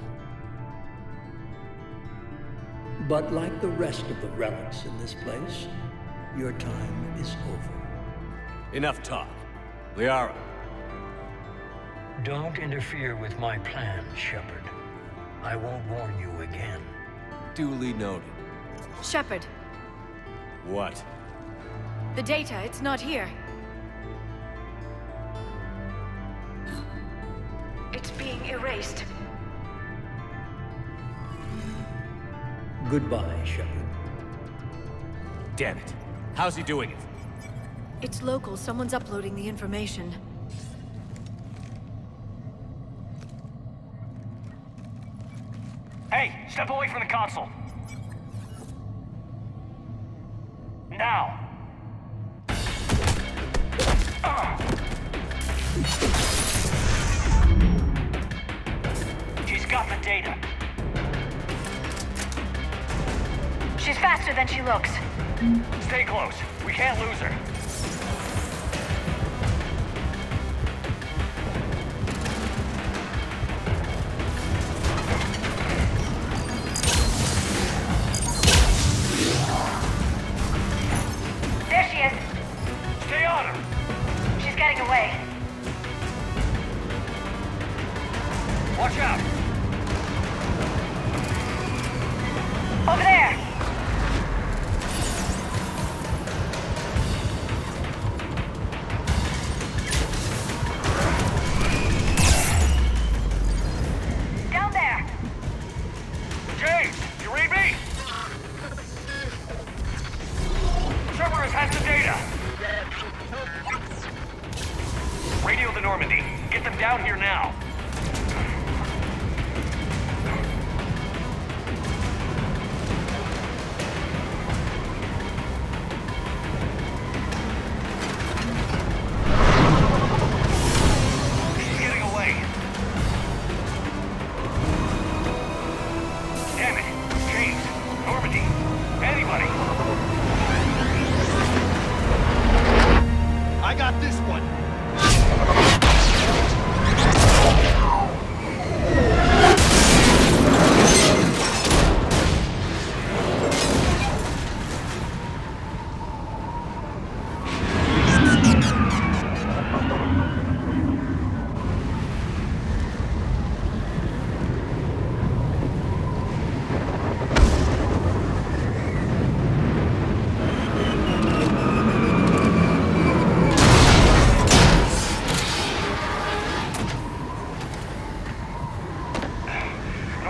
But like the rest of the relics in this place, your time is over. Enough talk. Liara. Don't interfere with my plans, Shepard. I won't warn you again. Duly noted. Shepard, What? the data, it's not here. It's being erased. Goodbye, Shepard. Damn it. How's he doing it? It's local. Someone's uploading the information. Hey, step away from the console. Now. She's got the data. She's faster than she looks. Stay close. We can't lose her. There she is. Stay on her. She's getting away. Watch out. Over there.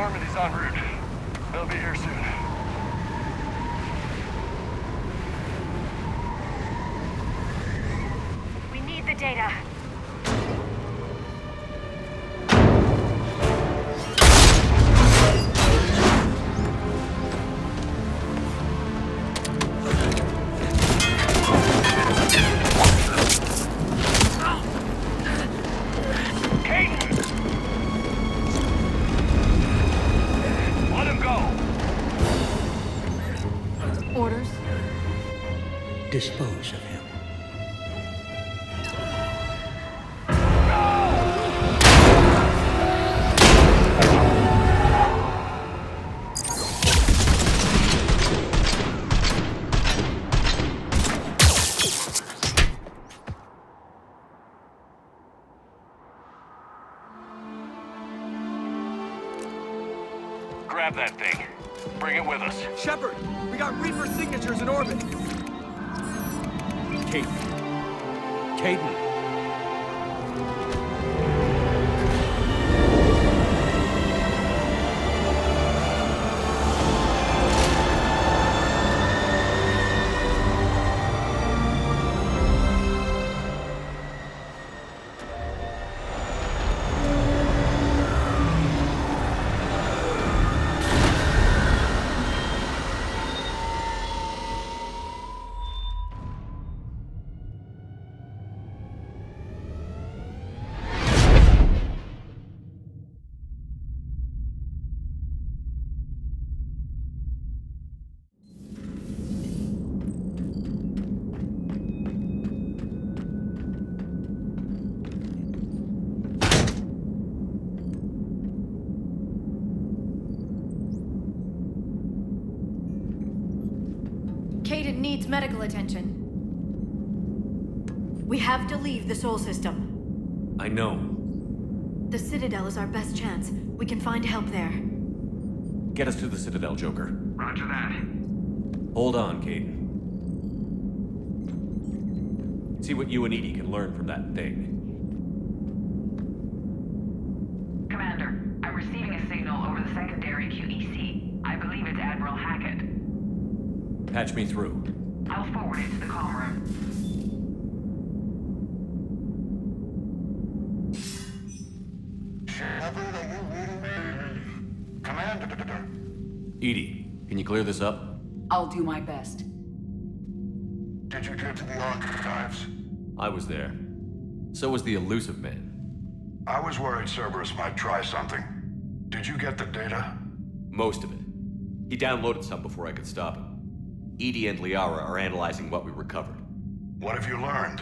Normandy's en route. They'll be here soon. We need the data. Orders? Dispose of him. Grab that thing. Bring it with us. Shepard, we got Reaper signatures in orbit. Caden. Caden needs medical attention. We have to leave the Sol system. I know. The Citadel is our best chance. We can find help there. Get us to the Citadel, Joker. Roger that. Hold on, Caden. See what you and Edie can learn from that thing. Commander, I'm receiving a signal over the secondary QEC. I believe it's Admiral Hackett. Patch me through. I'll forward it to the comm room. Shepard, are you reading me? Commander. Edie, can you clear this up? I'll do my best. Did you get to the archives? I was there. So was the elusive man. I was worried Cerberus might try something. Did you get the data? Most of it. He downloaded some before I could stop him. Edie and Liara are analyzing what we recovered. What have you learned?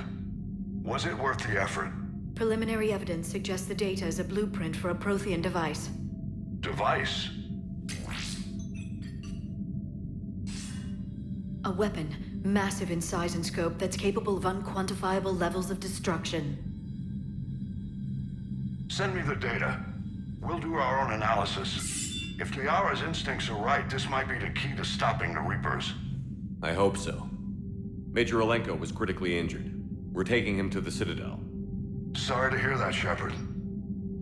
Was it worth the effort? Preliminary evidence suggests the data is a blueprint for a Prothean device. Device? A weapon, massive in size and scope, that's capable of unquantifiable levels of destruction. Send me the data. We'll do our own analysis. If Liara's instincts are right, this might be the key to stopping the Reapers. I hope so. Major Alenko was critically injured. We're taking him to the Citadel. Sorry to hear that, Shepard.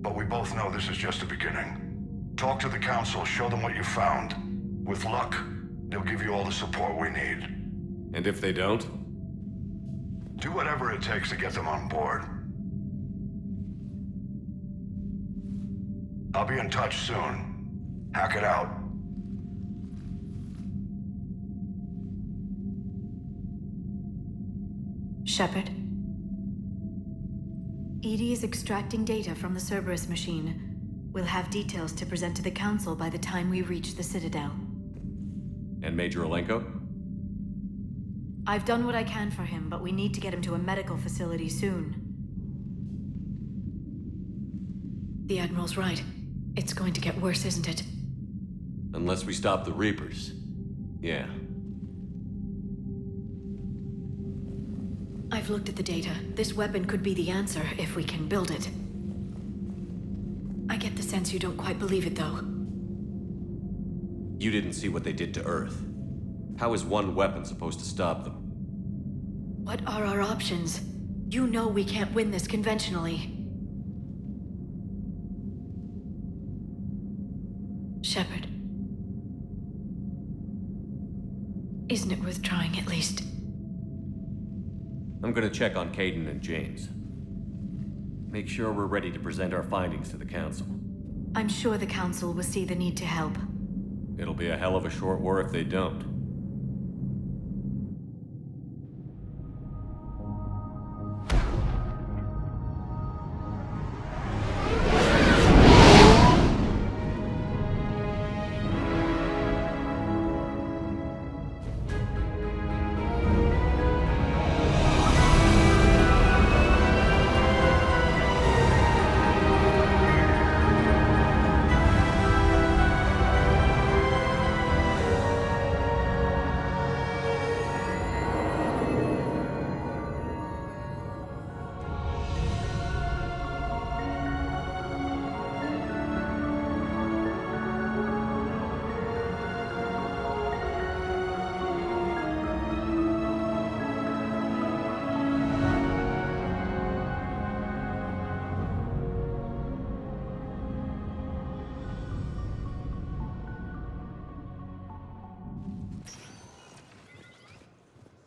But we both know this is just the beginning. Talk to the Council, show them what you found. With luck, they'll give you all the support we need. And if they don't? Do whatever it takes to get them on board. I'll be in touch soon. Hack it out. Shepard? Edie is extracting data from the Cerberus machine. We'll have details to present to the Council by the time we reach the Citadel. And Major Alenko? I've done what I can for him, but we need to get him to a medical facility soon. The Admiral's right. It's going to get worse, isn't it? Unless we stop the Reapers. Yeah. I've looked at the data. This weapon could be the answer if we can build it. I get the sense you don't quite believe it, though. You didn't see what they did to Earth. How is one weapon supposed to stop them? What are our options? You know we can't win this conventionally. Shepard. Isn't it worth trying at least? I'm gonna check on Caden and James. Make sure we're ready to present our findings to the Council. I'm sure the Council will see the need to help. It'll be a hell of a short war if they don't.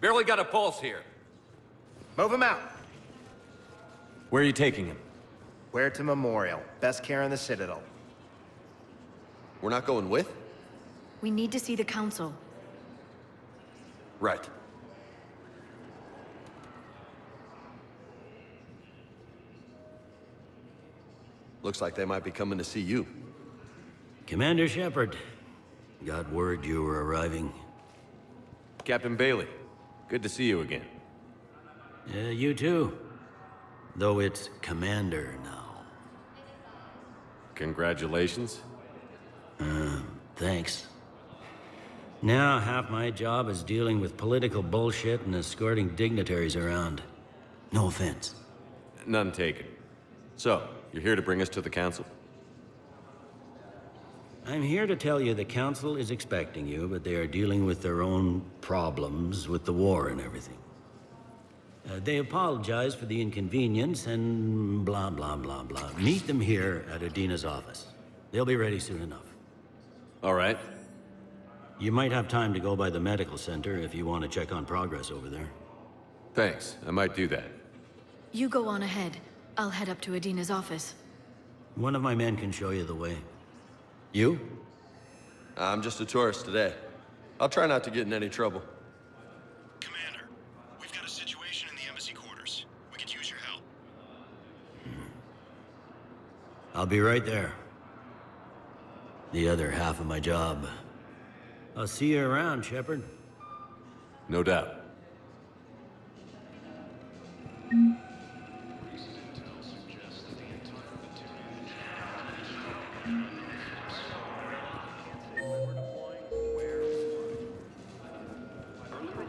Barely got a pulse here. Move him out. Where are you taking him? Where to Memorial. Best care in the Citadel. We're not going with? We need to see the Council. Right. Looks like they might be coming to see you. Commander Shepard. Got word you were arriving. Captain Bailey. Good to see you again. You too. Though it's Commander now. Congratulations. Thanks. Now, half my job is dealing with political bullshit and escorting dignitaries around. No offense. None taken. So, you're here to bring us to the Council? I'm here to tell you the Council is expecting you, but they are dealing with their own problems with the war and everything. They apologize for the inconvenience and blah, blah, blah, blah. Meet them here at Adina's office. They'll be ready soon enough. All right. You might have time to go by the medical center if you want to check on progress over there. Thanks. I might do that. You go on ahead. I'll head up to Adina's office. One of my men can show you the way. You? I'm just a tourist today. I'll try not to get in any trouble. Commander, we've got a situation in the embassy quarters. We could use your help. I'll be right there. The other half of my job. I'll see you around, Shepard. No doubt.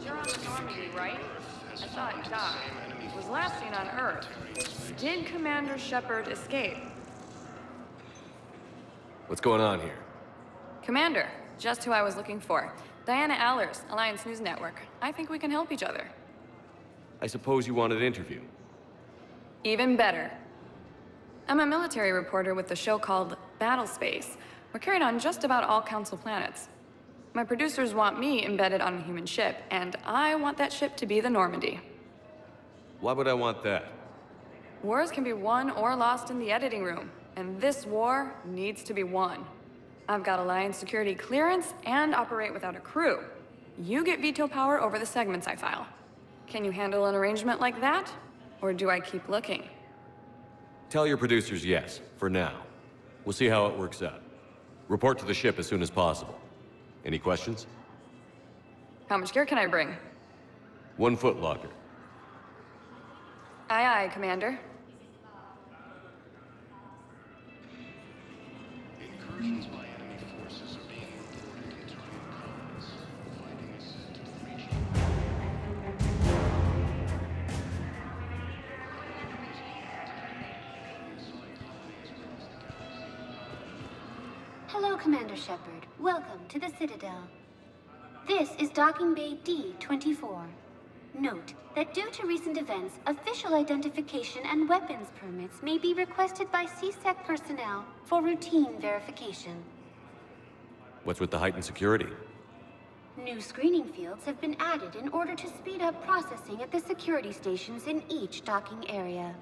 You're on Normandy, right? I saw it dock. It was last seen on Earth. Did Commander Shepard escape? What's going on here? Commander, just who I was looking for. Diana Allers, Alliance News Network. I think we can help each other. I suppose you wanted an interview. Even better. I'm a military reporter with the show called Battle Space. We're carried on just about all Council planets. My producers want me embedded on a human ship, and I want that ship to be the Normandy. Why would I want that? Wars can be won or lost in the editing room, and this war needs to be won. I've got Alliance security clearance and operate without a crew. You get veto power over the segments I file. Can you handle an arrangement like that? Or do I keep looking? Tell your producers yes, for now. We'll see how it works out. Report to the ship as soon as possible. Any questions? How much gear can I bring? 1 foot locker. Aye, aye, Commander. Incursions by enemy forces are being reported in terminal comms. Fighting is set to the region. Hello, Commander Shepard. Welcome to the Citadel. This is Docking Bay D-24. Note that due to recent events, official identification and weapons permits may be requested by CSEC personnel for routine verification. What's with the heightened security? New screening fields have been added in order to speed up processing at the security stations in each docking area.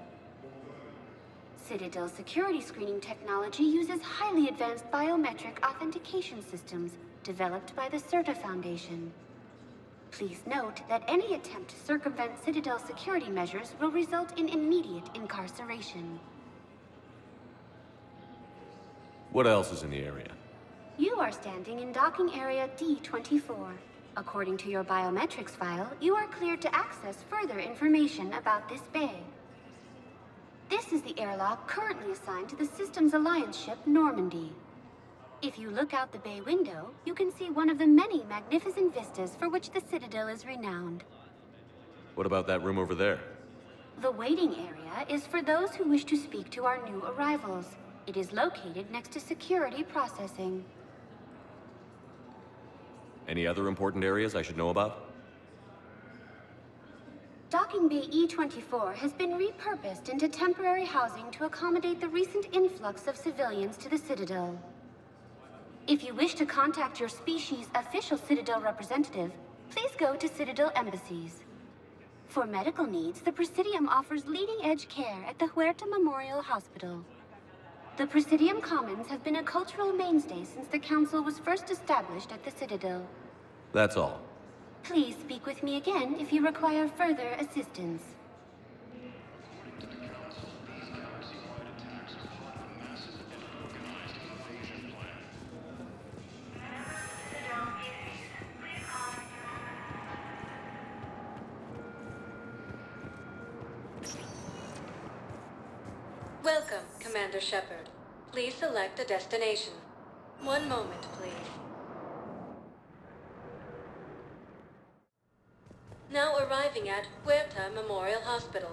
Citadel security screening technology uses highly advanced biometric authentication systems developed by the CERTA Foundation. Please note that any attempt to circumvent Citadel security measures will result in immediate incarceration. What else is in the area? You are standing in docking area D24. According to your biometrics file, you are cleared to access further information about this bay. This is the airlock currently assigned to the Systems Alliance ship Normandy. If you look out the bay window, you can see one of the many magnificent vistas for which the Citadel is renowned. What about that room over there? The waiting area is for those who wish to speak to our new arrivals. It is located next to security processing. Any other important areas I should know about? Docking Bay E24 has been repurposed into temporary housing to accommodate the recent influx of civilians to the Citadel. If you wish to contact your species' official Citadel representative, please go to Citadel embassies. For medical needs, the Presidium offers leading-edge care at the Huerta Memorial Hospital. The Presidium Commons have been a cultural mainstay since the Council was first established at the Citadel. That's all. Please speak with me again if you require further assistance. Welcome, Commander Shepard. Please select a destination. One moment, please. Now arriving at Huerta Memorial Hospital.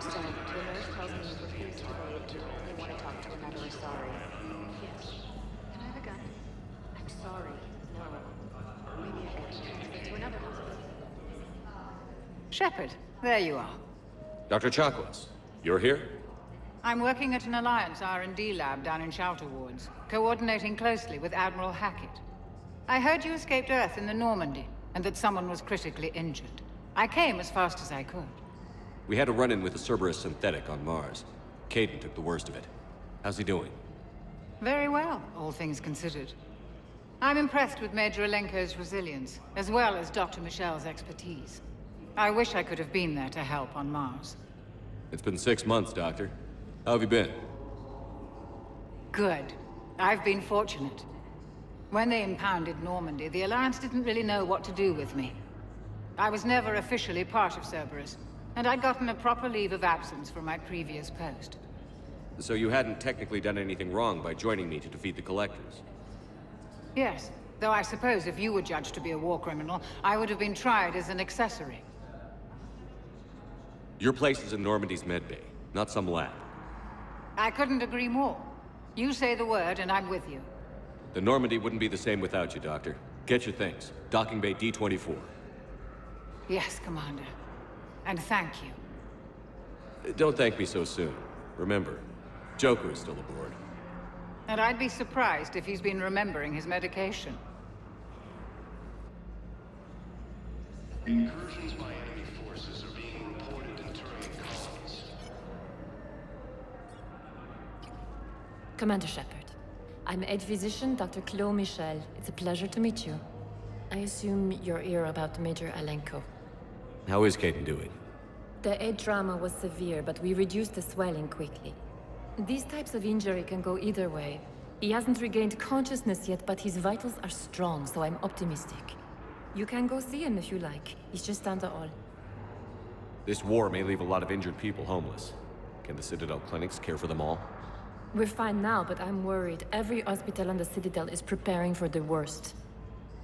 So, the nurse tells me you refused to bathe. They want to talk to another. Sorry. Yes. Can I have a gun? I'm sorry. No. Maybe I can transfer to another hospital. Shepard, there you are. Dr. Chakwas, you're here? I'm working at an Alliance R&D lab down in Shelter Wards, coordinating closely with Admiral Hackett. I heard you escaped Earth in the Normandy, and that someone was critically injured. I came as fast as I could. We had a run-in with a Cerberus synthetic on Mars. Caden took the worst of it. How's he doing? Very well, all things considered. I'm impressed with Major Alenko's resilience, as well as Dr. Michel's expertise. I wish I could have been there to help on Mars. It's been 6 months, Doctor. How have you been? Good. I've been fortunate. When they impounded Normandy, the Alliance didn't really know what to do with me. I was never officially part of Cerberus, and I'd gotten a proper leave of absence from my previous post. So you hadn't technically done anything wrong by joining me to defeat the Collectors? Yes, though I suppose if you were judged to be a war criminal, I would have been tried as an accessory. Your place is in Normandy's medbay, not some lab. I couldn't agree more. You say the word, and I'm with you. The Normandy wouldn't be the same without you, Doctor. Get your things. Docking Bay D24. Yes, Commander. And thank you. Don't thank me so soon. Remember, Joker is still aboard. And I'd be surprised if he's been remembering his medication. Incursions by enemy forces are being reported in terrain columns. Commander Shepard, I'm Aide Physician Dr. Claude Michel. It's a pleasure to meet you. I assume you're here about Major Alenko. How is Caden doing? The head trauma was severe, but we reduced the swelling quickly. These types of injury can go either way. He hasn't regained consciousness yet, but his vitals are strong, so I'm optimistic. You can go see him if you like. He's just down the hall. This war may leave a lot of injured people homeless. Can the Citadel clinics care for them all? We're fine now, but I'm worried. Every hospital on the Citadel is preparing for the worst.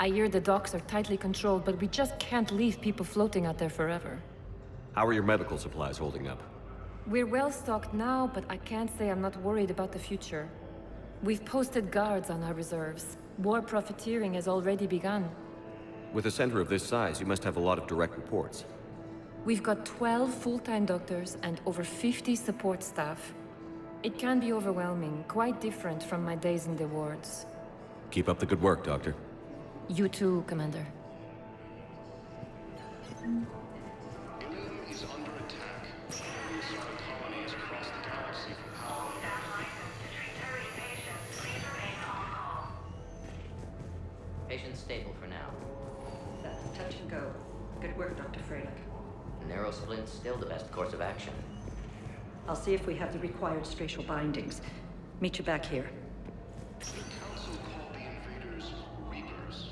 I hear the docks are tightly controlled, but we just can't leave people floating out there forever. How are your medical supplies holding up? We're well stocked now, but I can't say I'm not worried about the future. We've posted guards on our reserves. War profiteering has already begun. With a center of this size, you must have a lot of direct reports. We've got 12 full-time doctors and over 50 support staff. It can be overwhelming, quite different from my days in the wards. Keep up the good work, Doctor. You too, Commander. Ilium is under attack. Various colonies across the galaxy for power. Patient's stable for now. That's touch and go. Good work, Dr. Freilich. Narrow splint's still the best course of action. I'll see if we have the required spatial bindings. Meet you back here. The Council called the invaders Reapers.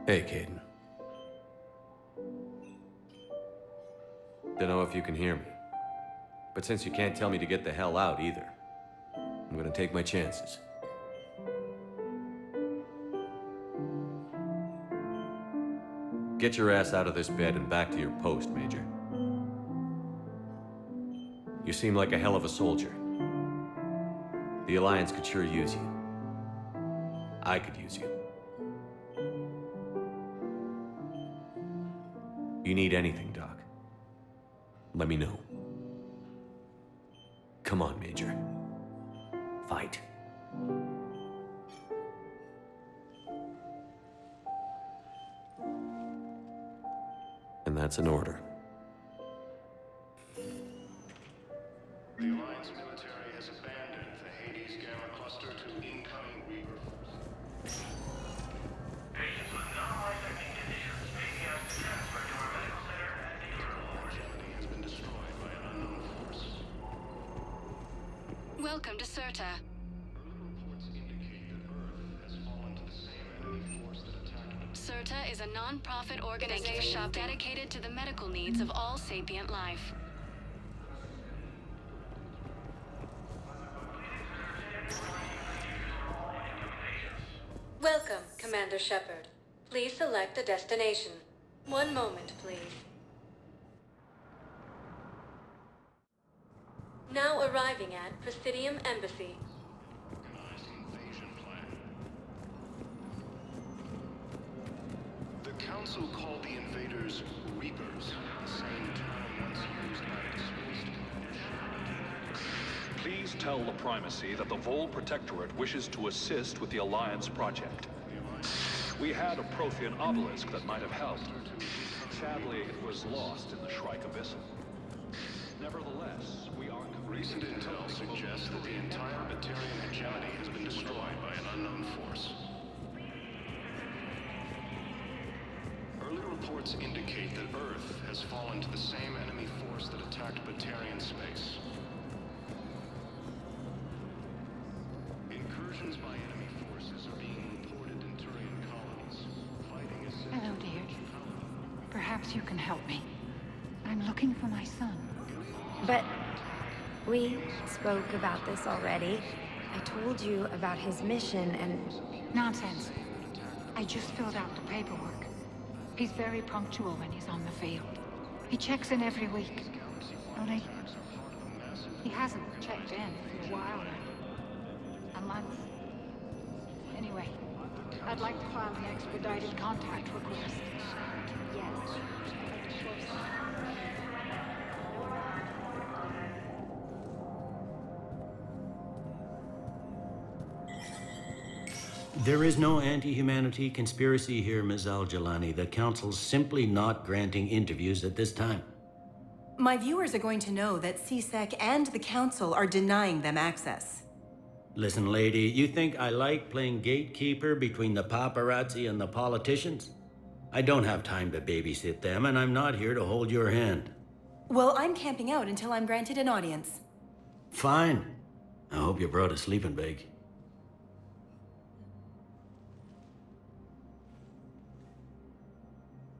Hey, Caden. Don't know if you can hear me. But since you can't tell me to get the hell out either, I'm gonna take my chances. Get your ass out of this bed and back to your post, Major. You seem like a hell of a soldier. The Alliance could sure use you. I could use you. You need anything, Doc, let me know. Come on, Major. Fight. And that's an order. The Alliance military has abandoned the Hades Gamma cluster to incoming Reaper forces. Patients with non-life-threatening conditions may be asked to transfer to our medical center at Hegemony has been destroyed by an unknown force. Welcome to Serta. Serta is a non-profit organization dedicated to the medical needs of all sapient life. Welcome, Commander Shepard. Please select a destination. One moment, please. Now arriving at Presidium Embassy. The Council called the invaders Reapers, the same term once used by its Please tell the Primacy that the Vol Protectorate wishes to assist with the Alliance project. We had a Prothean obelisk that might have helped. Sadly, it was lost in the Shrike Abyssal. Nevertheless, we are... Recent intel suggests that the entire Batarian hegemony has been destroyed by an unknown force. Early reports indicate that Earth has fallen to the same enemy force that attacked Batarian space. Incursions by enemy forces are being reported in Turian colonies. Fighting is... Hello, dear. Perhaps you can help me. I'm looking for my son. But we spoke about this already. I told you about his mission and... Nonsense. I just filled out the paperwork. He's very punctual when he's on the field. He checks in every week. Only... he hasn't checked in for a while now. A month. Anyway, I'd like to file an expedited contact request. Yes. There is no anti-humanity conspiracy here, Ms. Al-Jalani. The Council's simply not granting interviews at this time. My viewers are going to know that CSEC and the Council are denying them access. Listen, lady, you think I like playing gatekeeper between the paparazzi and the politicians? I don't have time to babysit them, and I'm not here to hold your hand. Well, I'm camping out until I'm granted an audience. Fine. I hope you brought a sleeping bag.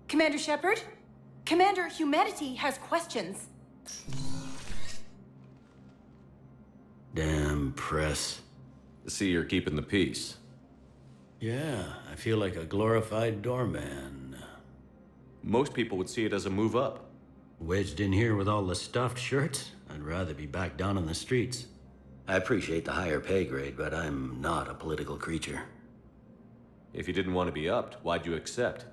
Commander Shepard? Commander, humanity has questions. Damn press. See, you're keeping the peace. Yeah, I feel like a glorified doorman. Most people would see it as a move up. Wedged in here with all the stuffed shirts? I'd rather be back down on the streets. I appreciate the higher pay grade, but I'm not a political creature. If you didn't want to be upped, why'd you accept?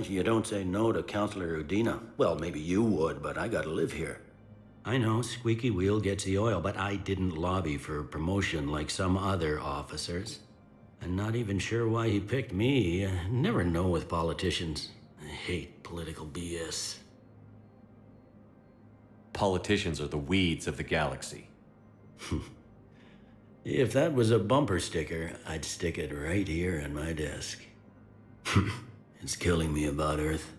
You don't say no to Counselor Udina. Well, maybe you would, but I gotta live here. I know, squeaky wheel gets the oil, but I didn't lobby for promotion like some other officers. I'm not even sure why he picked me. Never know with politicians. I hate political BS. Politicians are the weeds of the galaxy. If that was a bumper sticker, I'd stick it right here on my desk. It's killing me about Earth.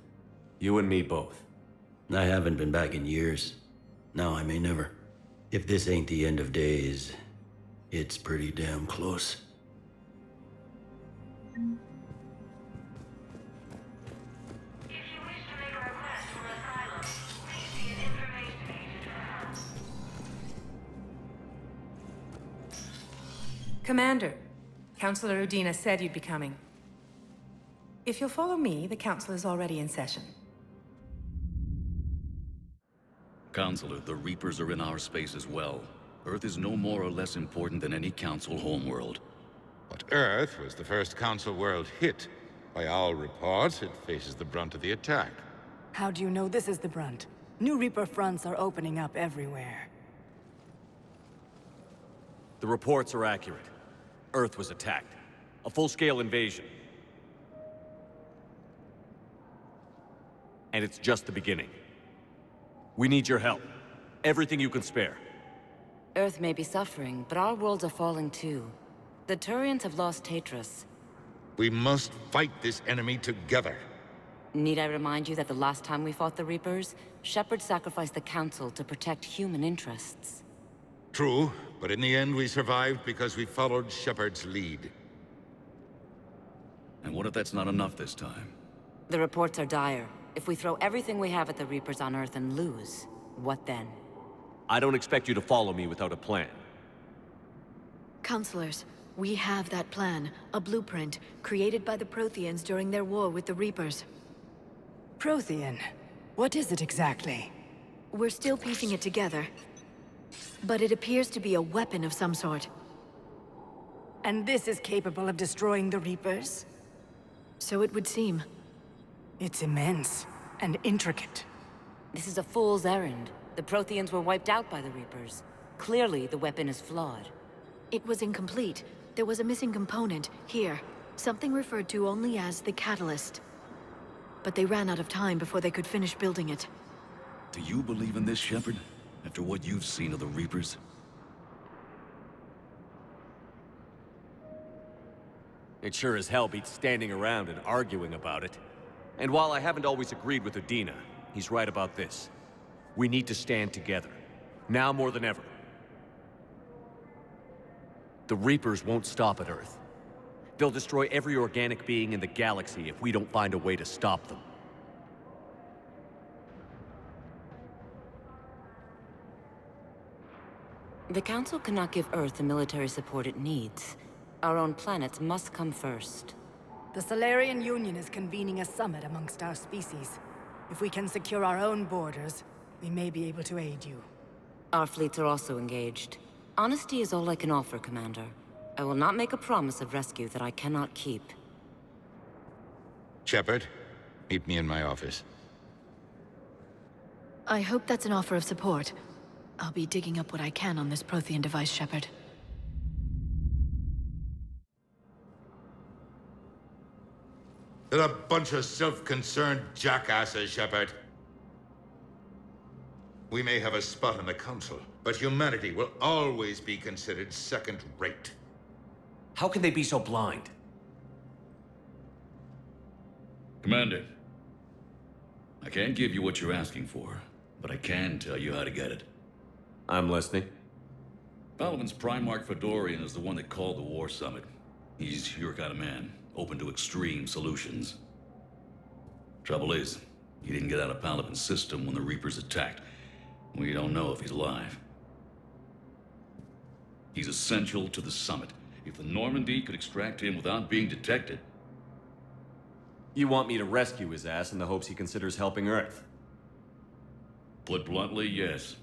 You and me both. I haven't been back in years. Now I may never. If this ain't the end of days, it's pretty damn close. Commander, Counselor Udina said you'd be coming. If you'll follow me, the council is already in session. Counselor, the Reapers are in our space as well. Earth is no more or less important than any Council homeworld. But Earth was the first Council world hit. By all reports, it faces the brunt of the attack. How do you know this is the brunt? New Reaper fronts are opening up everywhere. The reports are accurate. Earth was attacked. A full-scale invasion. And it's just the beginning. We need your help. Everything you can spare. Earth may be suffering, but our worlds are falling too. The Turians have lost Tatris. We must fight this enemy together. Need I remind you that the last time we fought the Reapers, Shepard sacrificed the Council to protect human interests? True, but in the end we survived because we followed Shepard's lead. And what if that's not enough this time? The reports are dire. If we throw everything we have at the Reapers on Earth and lose, what then? I don't expect you to follow me without a plan. Counselors, we have that plan. A blueprint, created by the Protheans during their war with the Reapers. Prothean? What is it exactly? We're still piecing it together. But it appears to be a weapon of some sort. And this is capable of destroying the Reapers? So it would seem. It's immense and intricate. This is a fool's errand. The Protheans were wiped out by the Reapers. Clearly, the weapon is flawed. It was incomplete. There was a missing component, here. Something referred to only as the catalyst. But they ran out of time before they could finish building it. Do you believe in this, Shepard? After what you've seen of the Reapers? It sure as hell beats standing around and arguing about it. And while I haven't always agreed with Udina, he's right about this. We need to stand together. Now more than ever. The Reapers won't stop at Earth. They'll destroy every organic being in the galaxy if we don't find a way to stop them. The Council cannot give Earth the military support it needs. Our own planets must come first. The Solarian Union is convening a summit amongst our species. If we can secure our own borders, we may be able to aid you. Our fleets are also engaged. Honesty is all I can offer, Commander. I will not make a promise of rescue that I cannot keep. Shepard, meet me in my office. I hope that's an offer of support. I'll be digging up what I can on this Prothean device, Shepard. They're a bunch of self-concerned jackasses, Shepard. We may have a spot in the Council, but humanity will always be considered second-rate. How can they be so blind? Commander, I can't give you what you're asking for, but I can tell you how to get it. I'm listening. Palaven's Primarch Fedorian is the one that called the War Summit. He's your kind of man, open to extreme solutions. Trouble is, he didn't get out of Palaven's system when the Reapers attacked. We don't know if he's alive. He's essential to the summit. If the Normandy could extract him without being detected... You want me to rescue his ass in the hopes he considers helping Earth? Put bluntly, yes.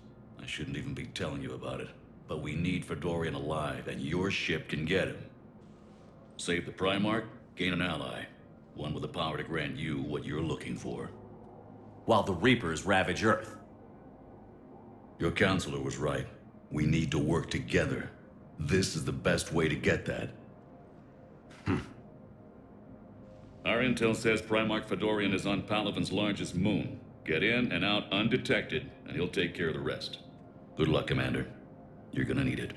I shouldn't even be telling you about it. But we need Fedorian alive, and your ship can get him. Save the Primarch, Gain an ally. One with the power to grant you what you're looking for. While the Reapers ravage Earth. Your counselor was right. We need to work together. This is the best way to get that. Our intel says Primarch Fedorian is on Palaven's largest moon. Get in and out undetected, and he'll take care of the rest. Good luck, Commander. You're gonna need it.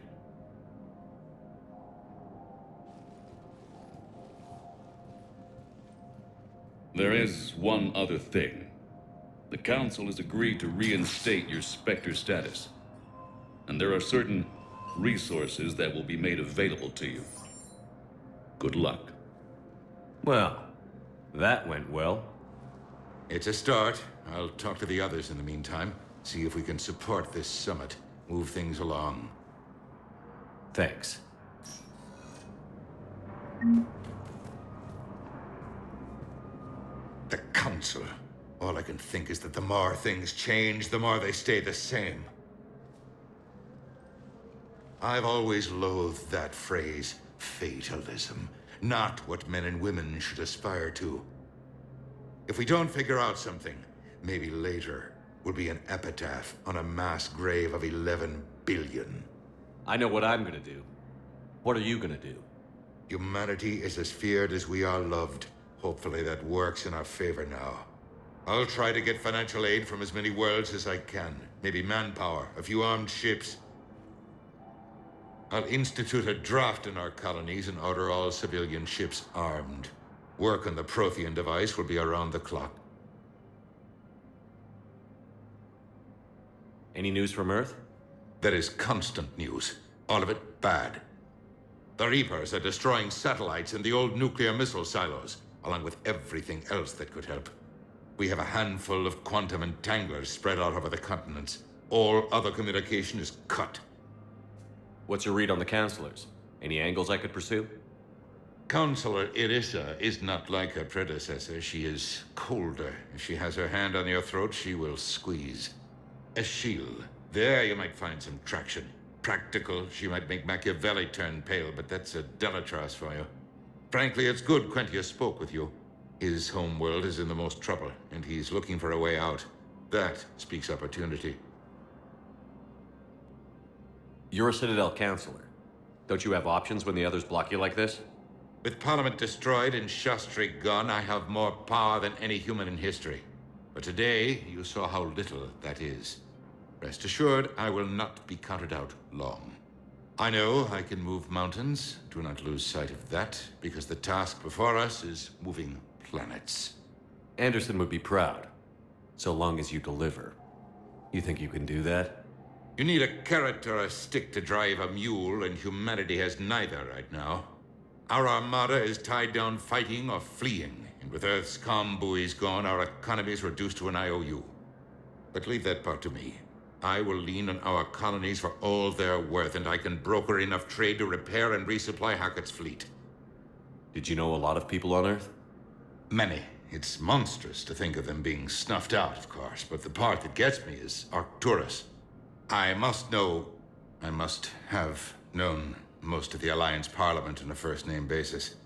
There is one other thing. The Council has agreed to reinstate your Spectre status. And there are certain resources that will be made available to you. Good luck. Well, that went well. It's a start. I'll talk to the others in the meantime. See if we can support this summit. Move things along. Thanks. The Council. All I can think is that the more things change, the more they stay the same. I've always loathed that phrase, fatalism. Not what men and women should aspire to. If we don't figure out something, maybe later will be an epitaph on a mass grave of 11 billion. I know what I'm gonna do. What are you gonna do? Humanity is as feared as we are loved. Hopefully that works in our favor now. I'll try to get financial aid from as many worlds as I can. Maybe manpower, a few armed ships. I'll institute a draft in our colonies and order all civilian ships armed. Work on the Prothean device will be around the clock. Any news from Earth? There is constant news. All of it bad. The Reapers are destroying satellites and the old nuclear missile silos, along with everything else that could help. We have a handful of quantum entanglers spread out over the continents. All other communication is cut. What's your read on the counselors? Any angles I could pursue? Counselor Irissa is not like her predecessor. She is colder. If she has her hand on your throat, she will squeeze. Achille. There you might find some traction. Practical, she might make Machiavelli turn pale, but that's a Delatras for you. Frankly, it's good Quentius spoke with you. His homeworld is in the most trouble, and he's looking for a way out. That speaks opportunity. You're a Citadel counselor. Don't you have options when the others block you like this? With Parliament destroyed and Shastri gone, I have more power than any human in history. But today, you saw how little that is. Rest assured, I will not be counted out long. I know I can move mountains. Do not lose sight of that, because the task before us is moving planets. Anderson would be proud, so long as you deliver. You think you can do that? You need a carrot or a stick to drive a mule, and humanity has neither right now. Our armada is tied down fighting or fleeing, and with Earth's comm buoys gone, our economy is reduced to an IOU. But leave that part to me. I will lean on our colonies for all they're worth, and I can broker enough trade to repair and resupply Hackett's fleet. Did you know a lot of people on Earth? Many. It's monstrous to think of them being snuffed out, of course, but the part that gets me is Arcturus. I must have known most of the Alliance Parliament on a first-name basis.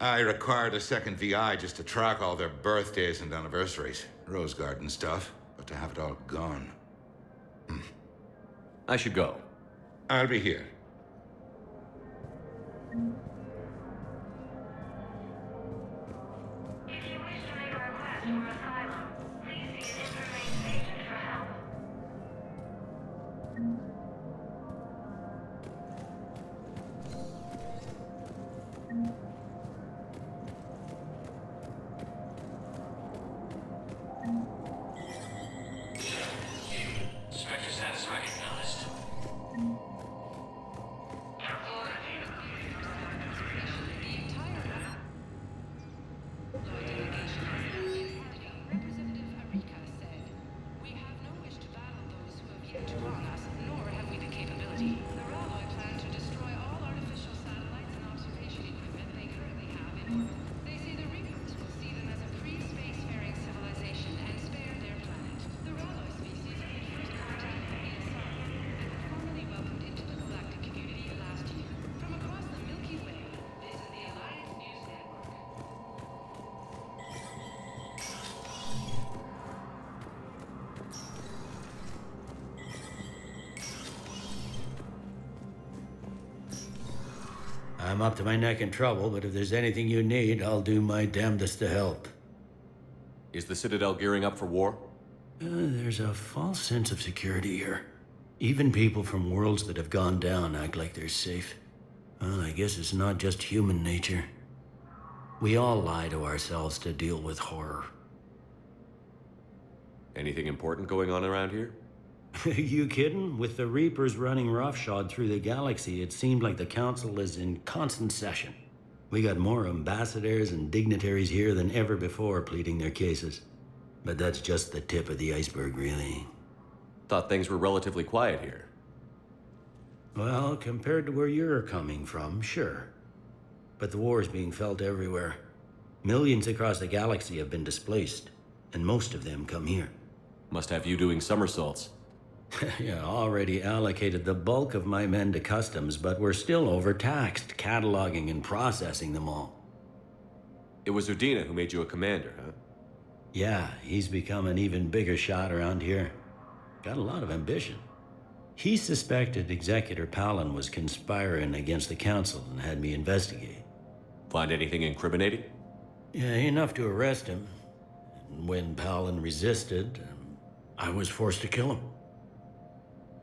I required a second VI just to track all their birthdays and anniversaries. Rose Garden stuff, but to have it all gone. I should go. I'll be here. Spectre status recognized. I'm up to my neck in trouble, but if there's anything you need, I'll do my damnedest to help. Is the Citadel gearing up for war? There's a false sense of security here. Even people from worlds that have gone down act like they're safe. Well, I guess it's not just human nature. We all lie to ourselves to deal with horror. Anything important going on around here? You kidding? With the Reapers running roughshod through the galaxy, it seemed like the Council is in constant session. We got more ambassadors and dignitaries here than ever before pleading their cases. But that's just the tip of the iceberg, really. Thought things were relatively quiet here. Well, compared to where you're coming from, sure. But the war is being felt everywhere. Millions across the galaxy have been displaced, and most of them come here. Must have you doing somersaults. Yeah, already allocated the bulk of my men to customs, but we're still overtaxed, cataloging and processing them all. It was Udina who made you a commander, huh? Yeah, he's become an even bigger shot around here. Got a lot of ambition. He suspected Executor Palin was conspiring against the Council and had me investigate. Find anything incriminating? Yeah, enough to arrest him. And when Palin resisted, I was forced to kill him.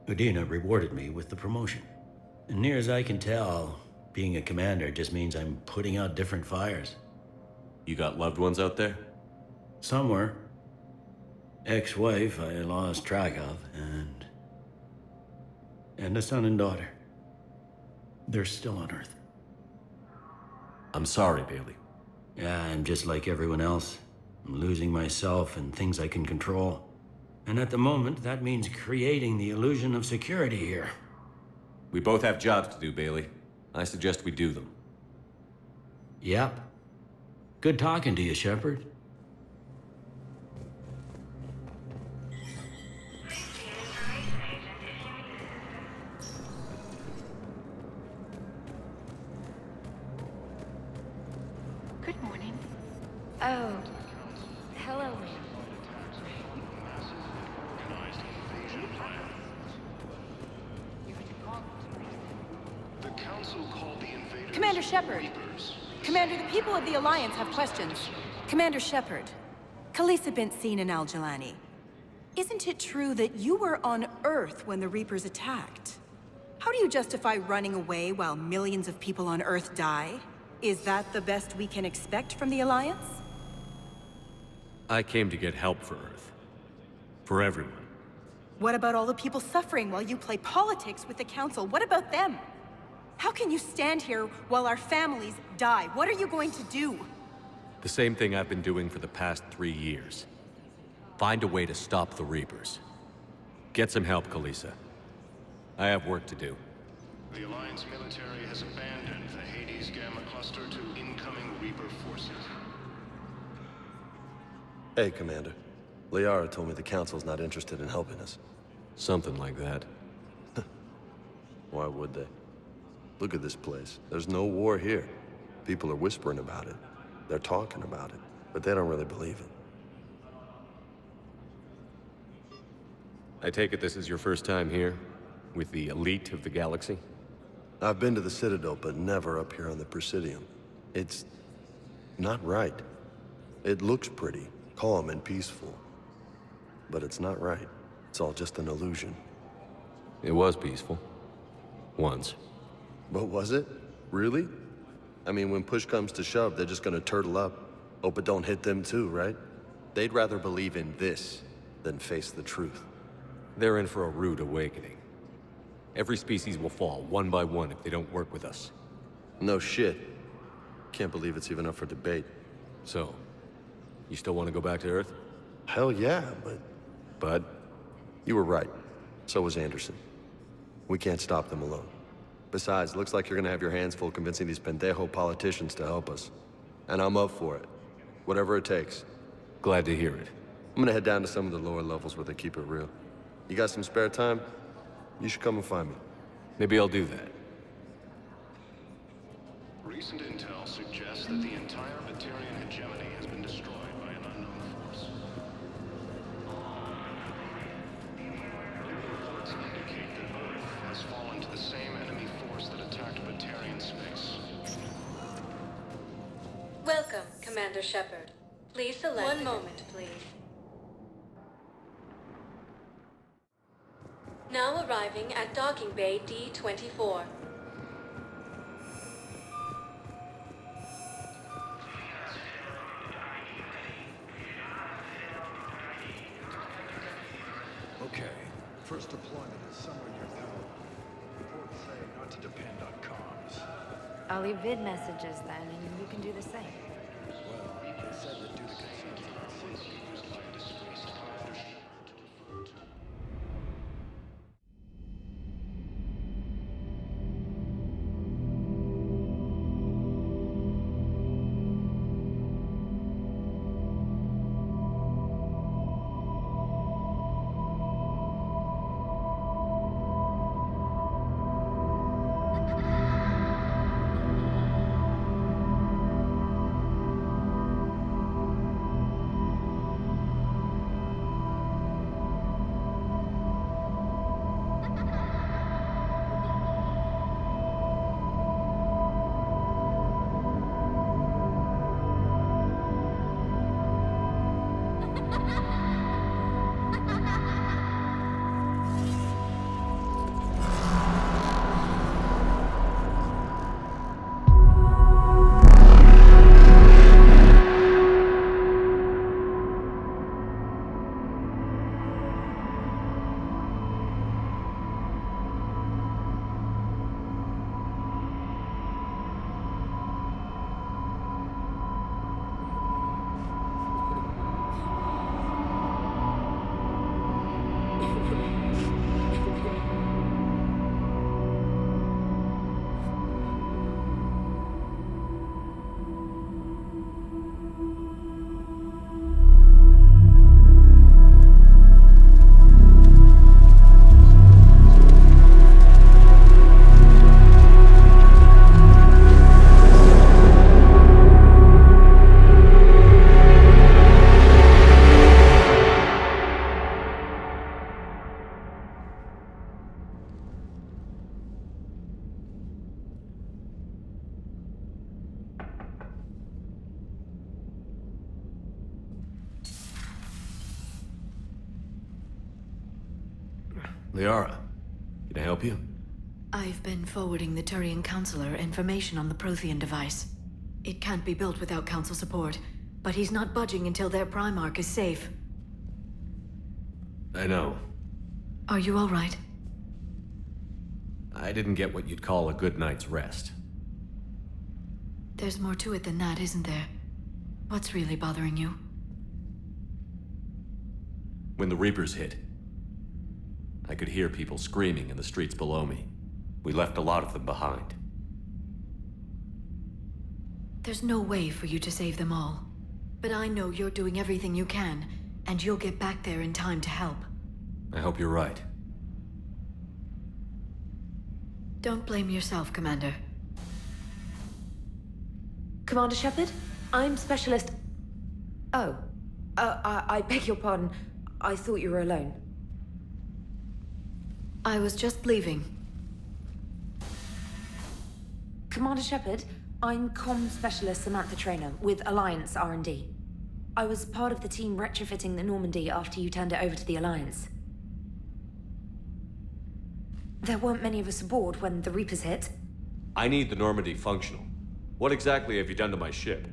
Udina rewarded me with the promotion. And near as I can tell, being a commander just means I'm putting out different fires. You got loved ones out there? Somewhere. Ex-wife I lost track of, and a son and daughter. They're still on Earth. I'm sorry, Bailey. Yeah, I'm just like everyone else. I'm losing myself and things I can control. And at the moment, that means creating the illusion of security here. We both have jobs to do, Bailey. I suggest we do them. Yep. Good talking to you, Shepard. Good morning. Oh, hello. The Council called the invaders Commander Shepard. Reapers. Commander, the people of the Alliance have questions. Commander Shepard, Khaleesa bint Seen and Al-Jalani. Isn't it true that you were on Earth when the Reapers attacked? How do you justify running away while millions of people on Earth die? Is that the best we can expect from the Alliance? I came to get help for Earth. For everyone. What about all the people suffering while you play politics with the Council? What about them? How can you stand here while our families die? What are you going to do? The same thing I've been doing for the past 3 years. Find a way to stop the Reapers. Get some help, Khaleesa. I have work to do. The Alliance military has abandoned the Hades Gamma cluster to incoming Reaper forces. Hey, Commander. Liara told me the Council's not interested in helping us. Something like that. Why would they? Look at this place. There's no war here. People are whispering about it. They're talking about it, but they don't really believe it. I take it this is your first time here? With the elite of the galaxy? I've been to the Citadel, but never up here on the Presidium. It's not right. It looks pretty, calm and peaceful. But it's not right. It's all just an illusion. It was peaceful. Once. But was it? Really? I mean, when push comes to shove, they're just gonna turtle up. Hope it don't hit them too, right? They'd rather believe in this than face the truth. They're in for a rude awakening. Every species will fall, one by one, if they don't work with us. No shit. Can't believe it's even up for debate. So, you still want to go back to Earth? Hell yeah, but... But? You were right. So was Anderson. We can't stop them alone. Besides, looks like you're gonna have your hands full convincing these pendejo politicians to help us. And I'm up for it. Whatever it takes. Glad to hear it. I'm gonna head down to some of the lower levels where they keep it real. You got some spare time? You should come and find me. Maybe I'll do that. Recent intel suggests that the entire Batarian hegemony has been destroyed by an unknown force. Reports indicate that Earth has fallen to the same enemy force that attacked Batarian space. Commander Shepard. Please select... One moment, please. Now arriving at Docking Bay D-24. Okay, first deployment is somewhere near Powell. Reports say not to depend on comms. I'll leave vid messages then, and you can do the same. Well, they said that due to concerns about safety, Liara, can I help you? I've been forwarding the Turian Counselor information on the Prothean device. It can't be built without Council support, but he's not budging until their Primarch is safe. I know. Are you all right? I didn't get what you'd call a good night's rest. There's more to it than that, isn't there? What's really bothering you? When the Reapers hit, I could hear people screaming in the streets below me. We left a lot of them behind. There's no way for you to save them all. But I know you're doing everything you can, and you'll get back there in time to help. I hope you're right. Don't blame yourself, Commander. Commander Shepard, I'm Specialist... Oh. I beg your pardon. I thought you were alone. I was just leaving. Commander Shepard, I'm Comm Specialist Samantha Traynor with Alliance R&D. I was part of the team retrofitting the Normandy after you turned it over to the Alliance. There weren't many of us aboard when the Reapers hit. I need the Normandy functional. What exactly have you done to my ship?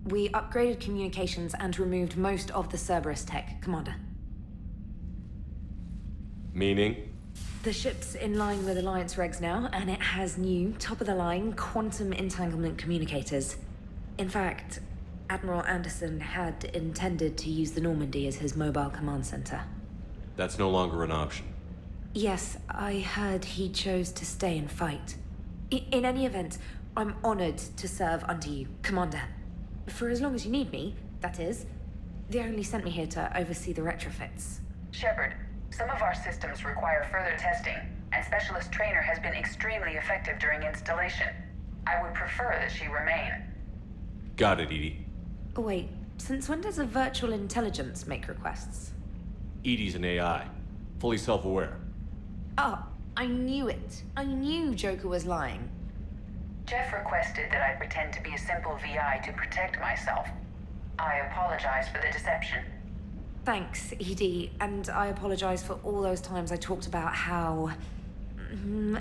We upgraded communications and removed most of the Cerberus tech, Commander. Meaning? The ship's in line with Alliance regs now, and it has new, top-of-the-line quantum entanglement communicators. In fact, Admiral Anderson had intended to use the Normandy as his mobile command center. That's no longer an option. Yes, I heard he chose to stay and fight. In any event, I'm honored to serve under you, Commander. For as long as you need me, that is. They only sent me here to oversee the retrofits. Shepard, some of our systems require further testing, and Specialist Traynor has been extremely effective during installation. I would prefer that she remain. Got it, Edie. Wait, since when does a virtual intelligence make requests? Edie's an AI, fully self-aware. Oh, I knew it. I knew Joker was lying. Jeff requested that I pretend to be a simple VI to protect myself. I apologize for the deception. Thanks, ED, and I apologize for all those times I talked about how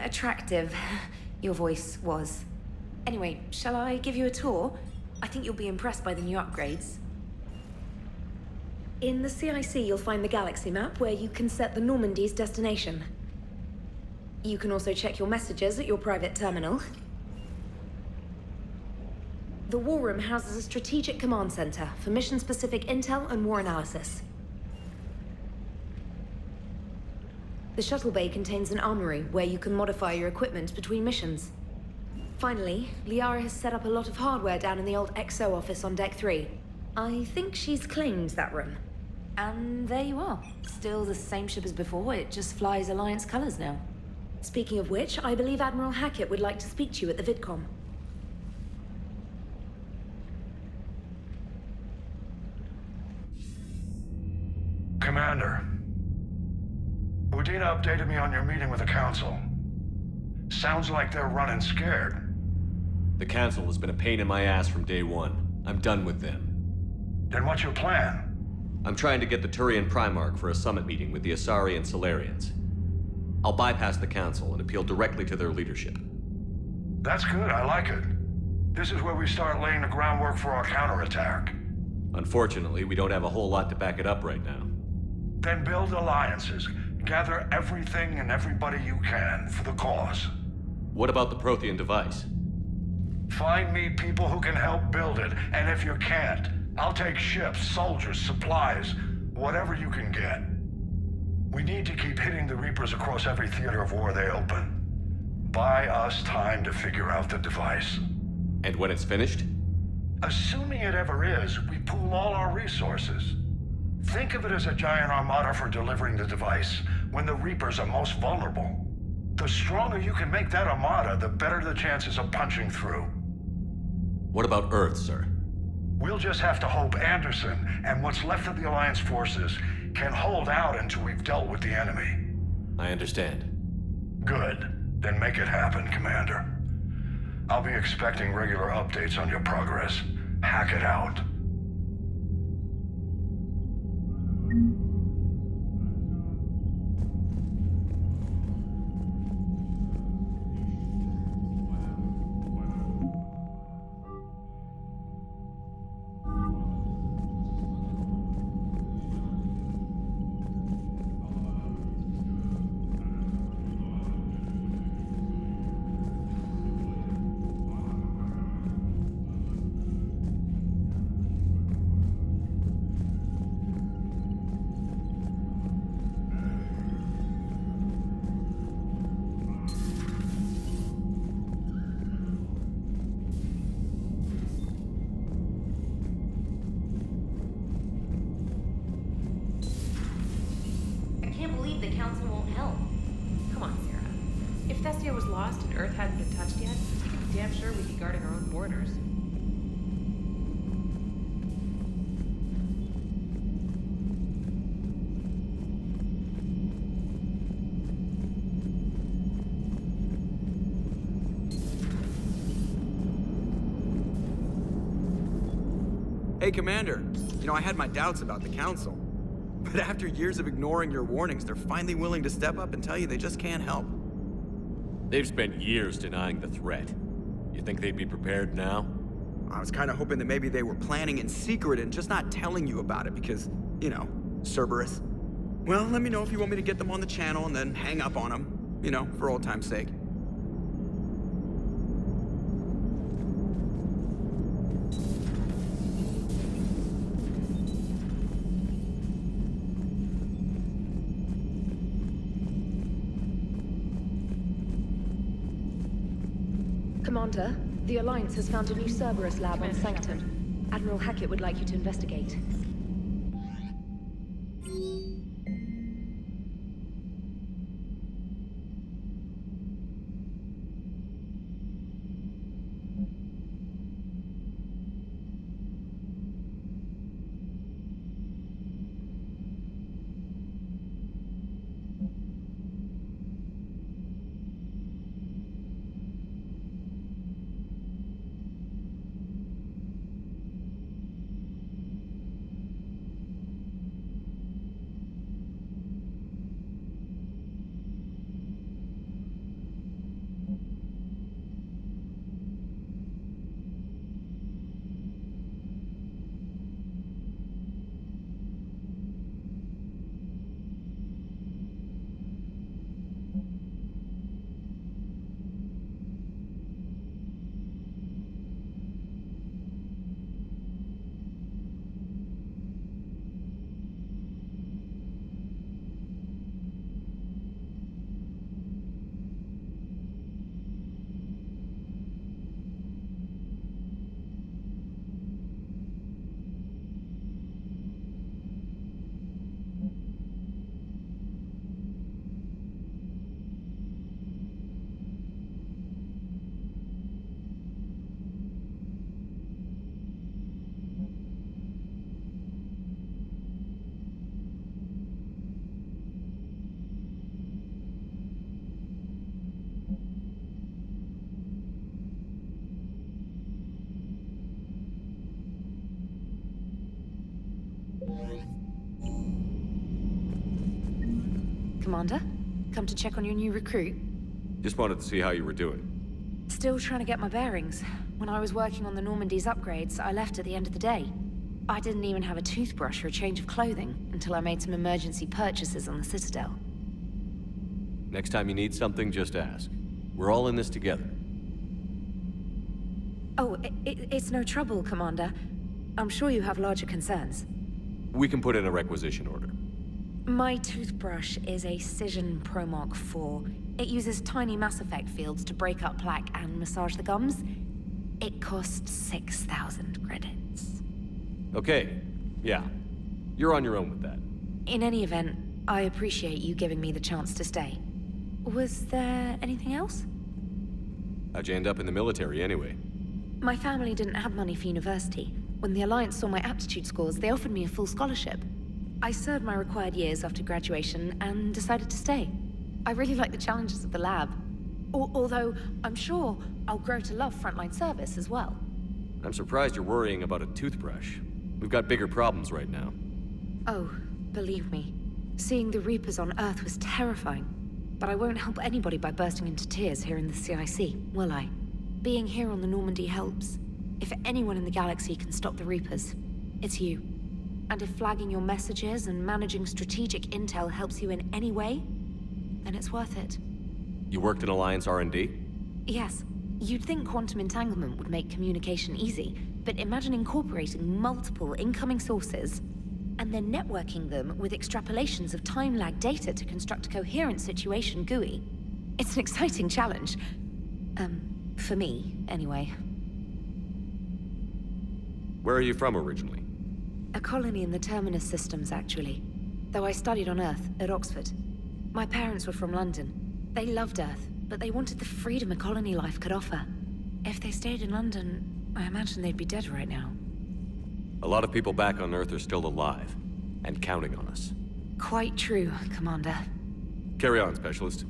attractive your voice was. Anyway, shall I give you a tour? I think you'll be impressed by the new upgrades. In the CIC, you'll find the galaxy map where you can set the Normandy's destination. You can also check your messages at your private terminal. The War Room houses a strategic command center for mission-specific intel and war analysis. The shuttle bay contains an armory where you can modify your equipment between missions. Finally, Liara has set up a lot of hardware down in the old XO office on Deck 3. I think she's claimed that room. And there you are. Still the same ship as before, it just flies Alliance colors now. Speaking of which, I believe Admiral Hackett would like to speak to you at the VidCom. Commander, Udina updated me on your meeting with the Council. Sounds like they're running scared. The Council has been a pain in my ass from day one. I'm done with them. Then what's your plan? I'm trying to get the Turian Primarch for a summit meeting with the Asari and Solarians. I'll bypass the Council and appeal directly to their leadership. That's good, I like it. This is where we start laying the groundwork for our counterattack. Unfortunately, we don't have a whole lot to back it up right now. Then build alliances. Gather everything and everybody you can for the cause. What about the Prothean device? Find me people who can help build it, and if you can't, I'll take ships, soldiers, supplies, whatever you can get. We need to keep hitting the Reapers across every theater of war they open. Buy us time to figure out the device. And when it's finished? Assuming it ever is, we pool all our resources. Think of it as a giant armada for delivering the device, when the Reapers are most vulnerable. The stronger you can make that armada, the better the chances of punching through. What about Earth, sir? We'll just have to hope Anderson, and what's left of the Alliance forces, can hold out until we've dealt with the enemy. I understand. Good. Then make it happen, Commander. I'll be expecting regular updates on your progress. Hack it out. The Council won't help. Come on, Sarah. If Thessia was lost and Earth hadn't been touched yet, you can be damn sure we'd be guarding our own borders. Hey, Commander. You know, I had my doubts about the Council. But after years of ignoring your warnings, they're finally willing to step up and tell you they just can't help. They've spent years denying the threat. You think they'd be prepared now? I was kind of hoping that maybe they were planning in secret and just not telling you about it because, you know, Cerberus. Well, let me know if you want me to get them on the channel and then hang up on them, you know, for old time's sake. Commander, the Alliance has found a new Cerberus lab on Sanctum. Admiral Hackett would like you to investigate. Commander. Come to check on your new recruit. Just wanted to see how you were doing. Still trying to get my bearings. When I was working on the Normandy's upgrades, I left at the end of the day. I didn't even have a toothbrush or a change of clothing until I made some emergency purchases on the Citadel. Next time you need something, just ask. We're all in this together. Oh, it's no trouble, Commander. I'm sure you have larger concerns. We can put in a requisition order. My toothbrush is a Cision Pro Mark IV. It uses tiny Mass Effect fields to break up plaque and massage the gums. It costs 6,000 credits. Okay, yeah. You're on your own with that. In any event, I appreciate you giving me the chance to stay. Was there anything else? How'd you end up in the military anyway? My family didn't have money for university. When the Alliance saw my aptitude scores, they offered me a full scholarship. I served my required years after graduation and decided to stay. I really like the challenges of the lab. Although, I'm sure I'll grow to love frontline service as well. I'm surprised you're worrying about a toothbrush. We've got bigger problems right now. Oh, believe me. Seeing the Reapers on Earth was terrifying. But I won't help anybody by bursting into tears here in the CIC, will I? Being here on the Normandy helps. If anyone in the galaxy can stop the Reapers, it's you. And if flagging your messages and managing strategic intel helps you in any way, then it's worth it. You worked in Alliance R&D? Yes. You'd think quantum entanglement would make communication easy, but imagine incorporating multiple incoming sources and then networking them with extrapolations of time-lag data to construct a coherent situation GUI. It's an exciting challenge. For me, anyway. Where are you from originally? A colony in the Terminus systems, actually. Though I studied on Earth, at Oxford. My parents were from London. They loved Earth, but they wanted the freedom a colony life could offer. If they stayed in London, I imagine they'd be dead right now. A lot of people back on Earth are still alive, and counting on us. Quite true, Commander. Carry on, Specialist.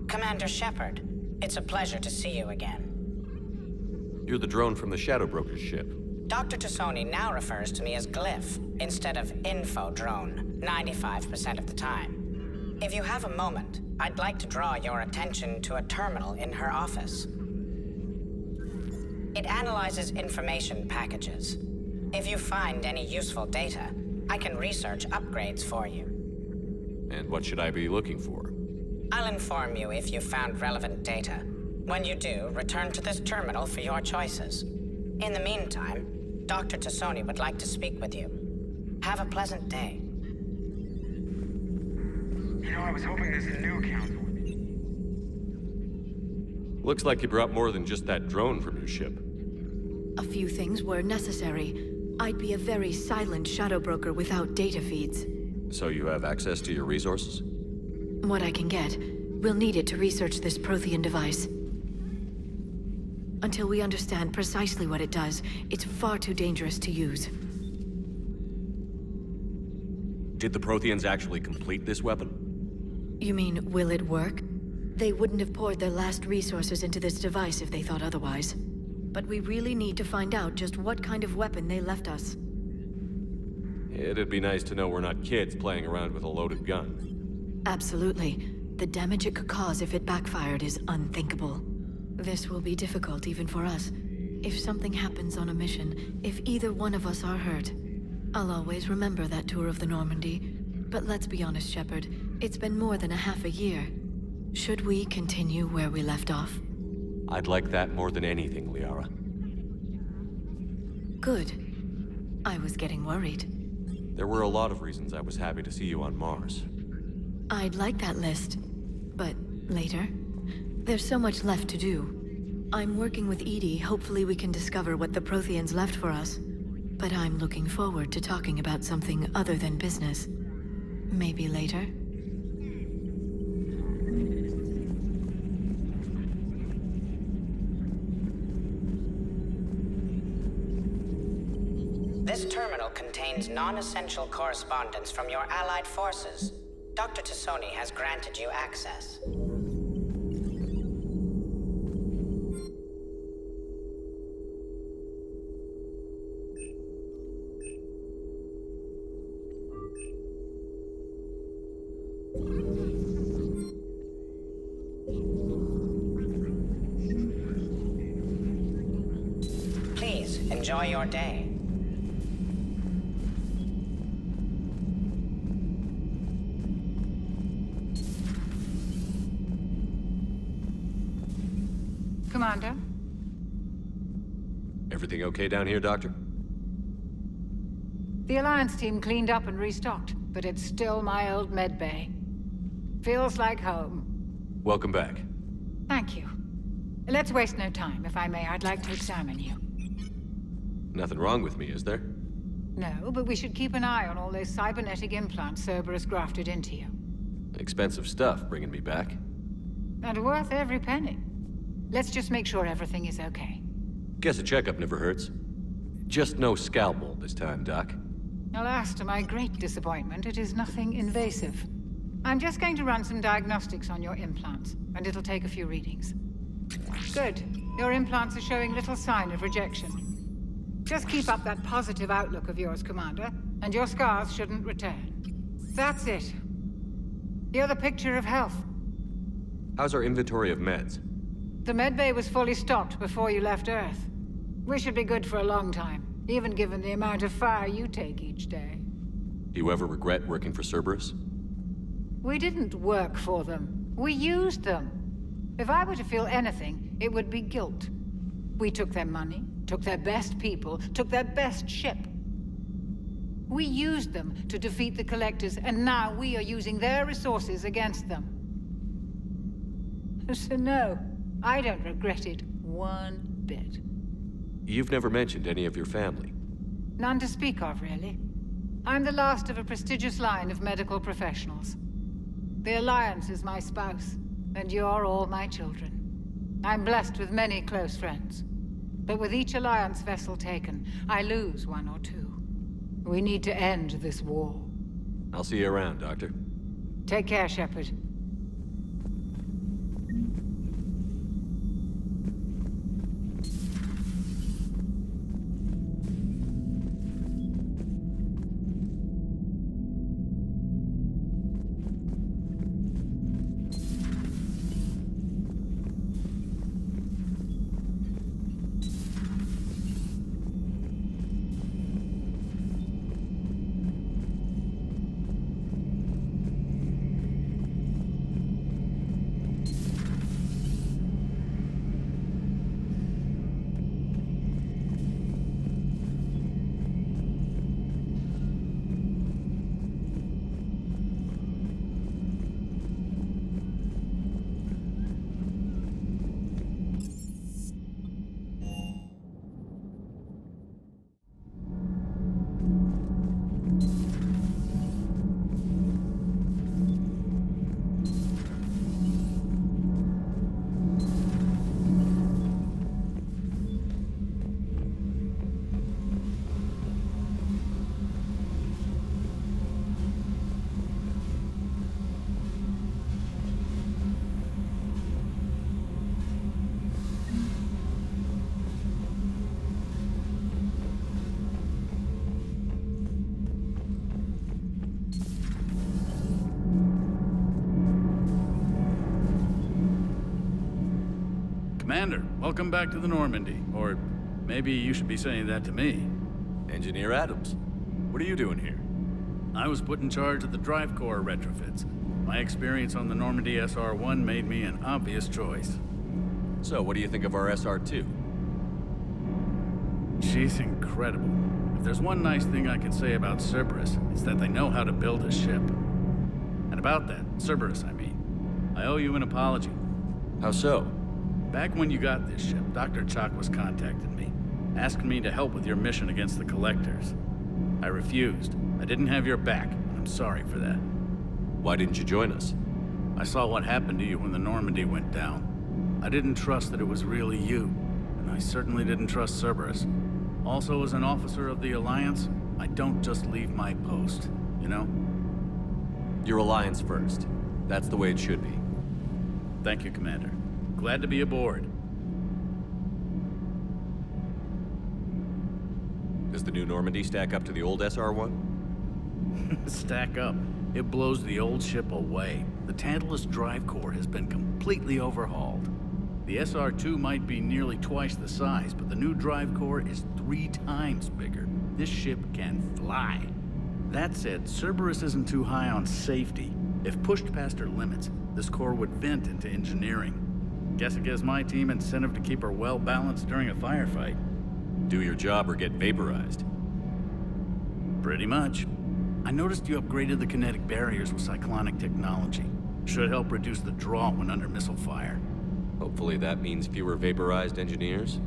Commander Shepard, it's a pleasure to see you again. You're the drone from the Shadow Broker's ship. Dr. Tassoni now refers to me as Glyph, instead of Info Drone, 95% of the time. If you have a moment, I'd like to draw your attention to a terminal in her office. It analyzes information packages. If you find any useful data, I can research upgrades for you. And what should I be looking for? I'll inform you if you've found relevant data. When you do, return to this terminal for your choices. In the meantime, Dr. Tassoni would like to speak with you. Have a pleasant day. You know, I was hoping this new council would be... Looks like you brought more than just that drone from your ship. A few things were necessary. I'd be a very silent shadow broker without data feeds. So you have access to your resources? What I can get. We'll need it to research this Prothean device. Until we understand precisely what it does, it's far too dangerous to use. Did the Protheans actually complete this weapon? You mean, will it work? They wouldn't have poured their last resources into this device if they thought otherwise. But we really need to find out just what kind of weapon they left us. It'd be nice to know we're not kids playing around with a loaded gun. Absolutely. The damage it could cause if it backfired is unthinkable. This will be difficult even for us. If something happens on a mission, if either one of us are hurt, I'll always remember that tour of the Normandy. But let's be honest, Shepard. It's been more than a half a year. Should we continue where we left off? I'd like that more than anything, Liara. Good. I was getting worried. There were a lot of reasons I was happy to see you on Mars. I'd like that list, but later? There's so much left to do. I'm working with Edie. Hopefully we can discover what the Protheans left for us. But I'm looking forward to talking about something other than business. Maybe later? This terminal contains non-essential correspondence from your allied forces. Dr. Tassoni has granted you access. Please, enjoy your day. Commander? Everything okay down here, Doctor? The Alliance team cleaned up and restocked, but it's still my old med bay. Feels like home. Welcome back. Thank you. Let's waste no time. If I may, I'd like to examine you. Nothing wrong with me, is there? No, but we should keep an eye on all those cybernetic implants Cerberus grafted into you. Expensive stuff bringing me back. And worth every penny. Let's just make sure everything is okay. Guess a checkup never hurts. Just no scalpel this time, Doc. Alas, to my great disappointment, it is nothing invasive. I'm just going to run some diagnostics on your implants, and it'll take a few readings. Good. Your implants are showing little sign of rejection. Just keep up that positive outlook of yours, Commander, and your scars shouldn't return. That's it. You're the picture of health. How's our inventory of meds? The medbay was fully stocked before you left Earth. We should be good for a long time, even given the amount of fire you take each day. Do you ever regret working for Cerberus? We didn't work for them. We used them. If I were to feel anything, it would be guilt. We took their money, took their best people, took their best ship. We used them to defeat the Collectors, and now we are using their resources against them. So no, I don't regret it one bit. You've never mentioned any of your family. None to speak of, really. I'm the last of a prestigious line of medical professionals. The Alliance is my spouse, and you're all my children. I'm blessed with many close friends. But with each Alliance vessel taken, I lose one or two. We need to end this war. I'll see you around, Doctor. Take care, Shepard. Commander, welcome back to the Normandy. Or maybe you should be saying that to me. Engineer Adams, what are you doing here? I was put in charge of the drive core retrofits. My experience on the Normandy SR-1 made me an obvious choice. So, what do you think of our SR-2? She's incredible. If there's one nice thing I can say about Cerberus, it's that they know how to build a ship. And about that, Cerberus, I mean, I owe you an apology. How so? Back when you got this ship, Dr. Chalk was contacting me, asking me to help with your mission against the Collectors. I refused. I didn't have your back, and I'm sorry for that. Why didn't you join us? I saw what happened to you when the Normandy went down. I didn't trust that it was really you, and I certainly didn't trust Cerberus. Also, as an officer of the Alliance, I don't just leave my post, you know? Your Alliance first. That's the way it should be. Thank you, Commander. Glad to be aboard. Does the new Normandy stack up to the old SR-1? Stack up. It blows the old ship away. The Tantalus drive core has been completely overhauled. The SR-2 might be nearly twice the size, but the new drive core is 3 times bigger. This ship can fly. That said, Cerberus isn't too high on safety. If pushed past her limits, this core would vent into engineering. Guess it gives my team incentive to keep her well balanced during a firefight. Do your job or get vaporized. Pretty much. I noticed you upgraded the kinetic barriers with cyclonic technology. Should help reduce the draw when under missile fire. Hopefully that means fewer vaporized engineers?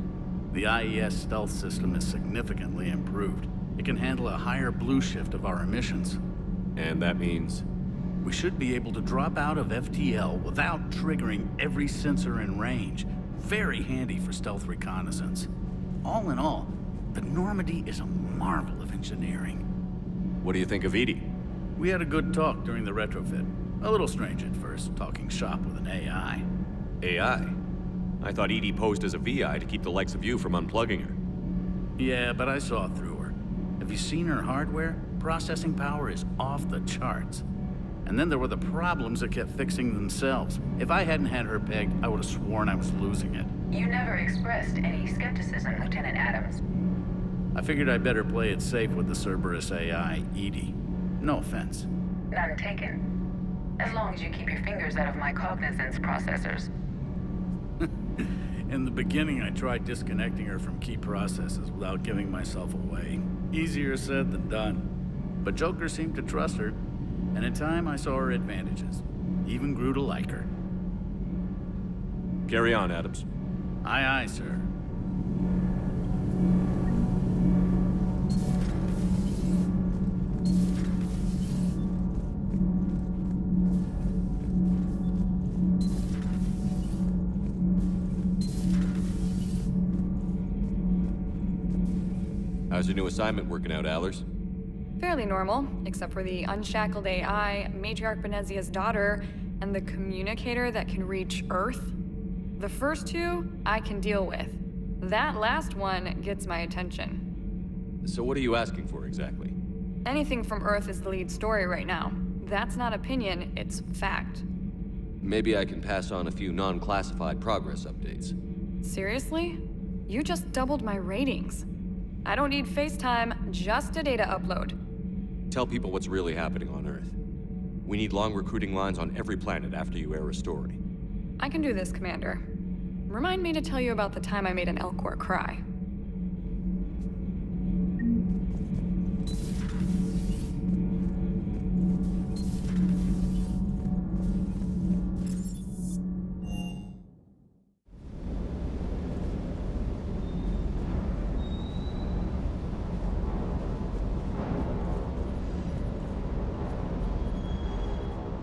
The IES stealth system is significantly improved. It can handle a higher blue shift of our emissions. And that means? We should be able to drop out of FTL without triggering every sensor in range. Very handy for stealth reconnaissance. All in all, the Normandy is a marvel of engineering. What do you think of Edie? We had a good talk during the retrofit. A little strange at first, talking shop with an AI. AI? I thought Edie posed as a VI to keep the likes of you from unplugging her. Yeah, but I saw through her. Have you seen her hardware? Processing power is off the charts. And then there were the problems that kept fixing themselves. If I hadn't had her pegged, I would have sworn I was losing it. You never expressed any skepticism, Lieutenant Adams. I figured I'd better play it safe with the Cerberus AI, Edie. No offense. None taken. As long as you keep your fingers out of my cognizance processors. In the beginning, I tried disconnecting her from key processes without giving myself away. Easier said than done. But Joker seemed to trust her, and in time I saw her advantages. Even grew to like her. Carry on, Adams. Aye, aye, sir. How's your new assignment working out, Allers? Fairly normal, except for the unshackled AI, Matriarch Benezia's daughter, and the communicator that can reach Earth. The first 2, I can deal with. That last one gets my attention. So what are you asking for exactly? Anything from Earth is the lead story right now. That's not opinion, it's fact. Maybe I can pass on a few non-classified progress updates. Seriously? You just doubled my ratings. I don't need FaceTime, just a data upload. Tell people what's really happening on Earth. We need long recruiting lines on every planet after you air a story. I can do this, Commander. Remind me to tell you about the time I made an Elcor cry.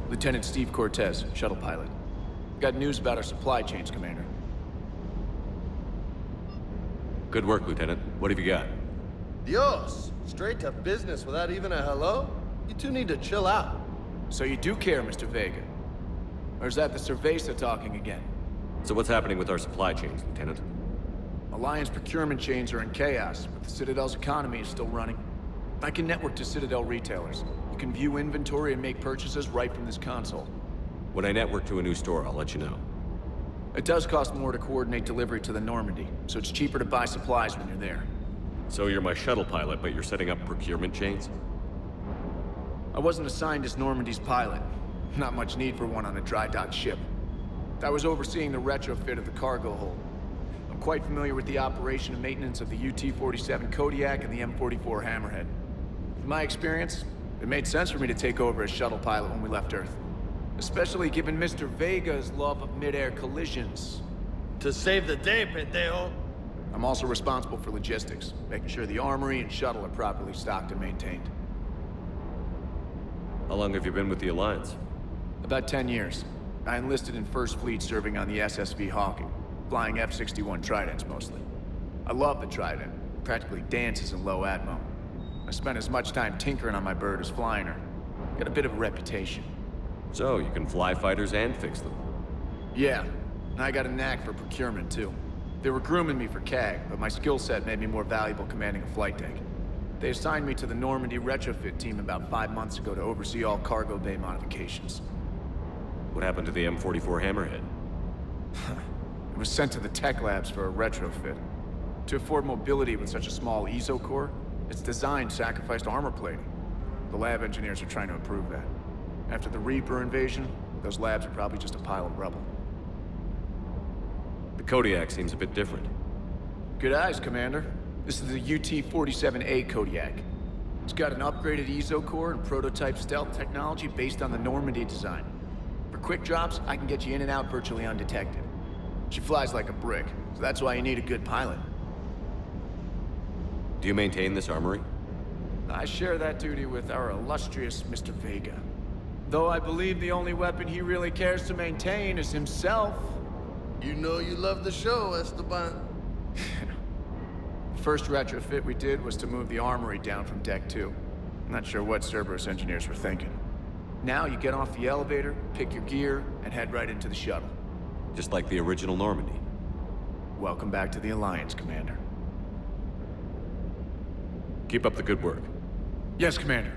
Lieutenant Steve Cortez, shuttle pilot. Got news about our supply chains, Commander. Good work, Lieutenant. What have you got? Dios! Straight to business without even a hello? You two need to chill out. So you do care, Mr. Vega? Or is that the Cerveza talking again? So what's happening with our supply chains, Lieutenant? Alliance procurement chains are in chaos, but the Citadel's economy is still running. I can network to Citadel retailers. You can view inventory and make purchases right from this console. When I network to a new store, I'll let you know. It does cost more to coordinate delivery to the Normandy, so it's cheaper to buy supplies when you're there. So you're my shuttle pilot, but you're setting up procurement chains? I wasn't assigned as Normandy's pilot. Not much need for one on a dry dock ship. I was overseeing the retrofit of the cargo hold. I'm quite familiar with the operation and maintenance of the UT-47 Kodiak and the M44 Hammerhead. In my experience, it made sense for me to take over as shuttle pilot when we left Earth. Especially given Mr. Vega's love of mid-air collisions. To save the day, pendejo. I'm also responsible for logistics, making sure the armory and shuttle are properly stocked and maintained. How long have you been with the Alliance? About 10 years. I enlisted in First Fleet serving on the SSV Hawking, flying F-61 Tridents mostly. I love the Trident, practically dances in low atmo. I spent as much time tinkering on my bird as flying her. Got a bit of a reputation. So, you can fly fighters and fix them? Yeah, and I got a knack for procurement too. They were grooming me for CAG, but my skill set made me more valuable commanding a flight deck. They assigned me to the Normandy retrofit team about 5 months ago to oversee all cargo bay modifications. What happened to the M44 Hammerhead? It was sent to the tech labs for a retrofit. To afford mobility with such a small ESO core, its design sacrificed armor plating. The lab engineers are trying to improve that. After the Reaper invasion, those labs are probably just a pile of rubble. The Kodiak seems a bit different. Good eyes, Commander. This is the UT-47A Kodiak. It's got an upgraded ESO core and prototype stealth technology based on the Normandy design. For quick drops, I can get you in and out virtually undetected. She flies like a brick, so that's why you need a good pilot. Do you maintain this armory? I share that duty with our illustrious Mr. Vega. Though I believe the only weapon he really cares to maintain is himself. You know you love the show, Esteban. First retrofit we did was to move the armory down from Deck 2. Not sure what Cerberus engineers were thinking. Now you get off the elevator, pick your gear, and head right into the shuttle. Just like the original Normandy. Welcome back to the Alliance, Commander. Keep up the good work. Yes, Commander.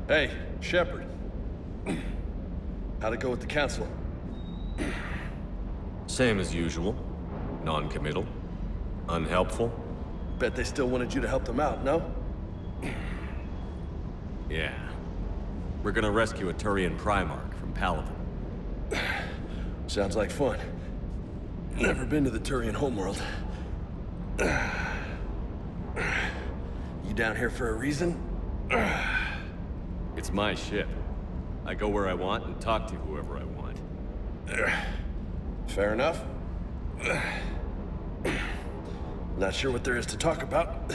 Hey, Shepard. How'd it go with the council? Same as usual. Non-committal. Unhelpful. Bet they still wanted you to help them out, no? Yeah. We're gonna rescue a Turian Primarch from Paladin. Sounds like fun. Never been to the Turian homeworld. You down here for a reason? It's my ship. I go where I want and talk to whoever I want. Fair enough. Not sure what there is to talk about.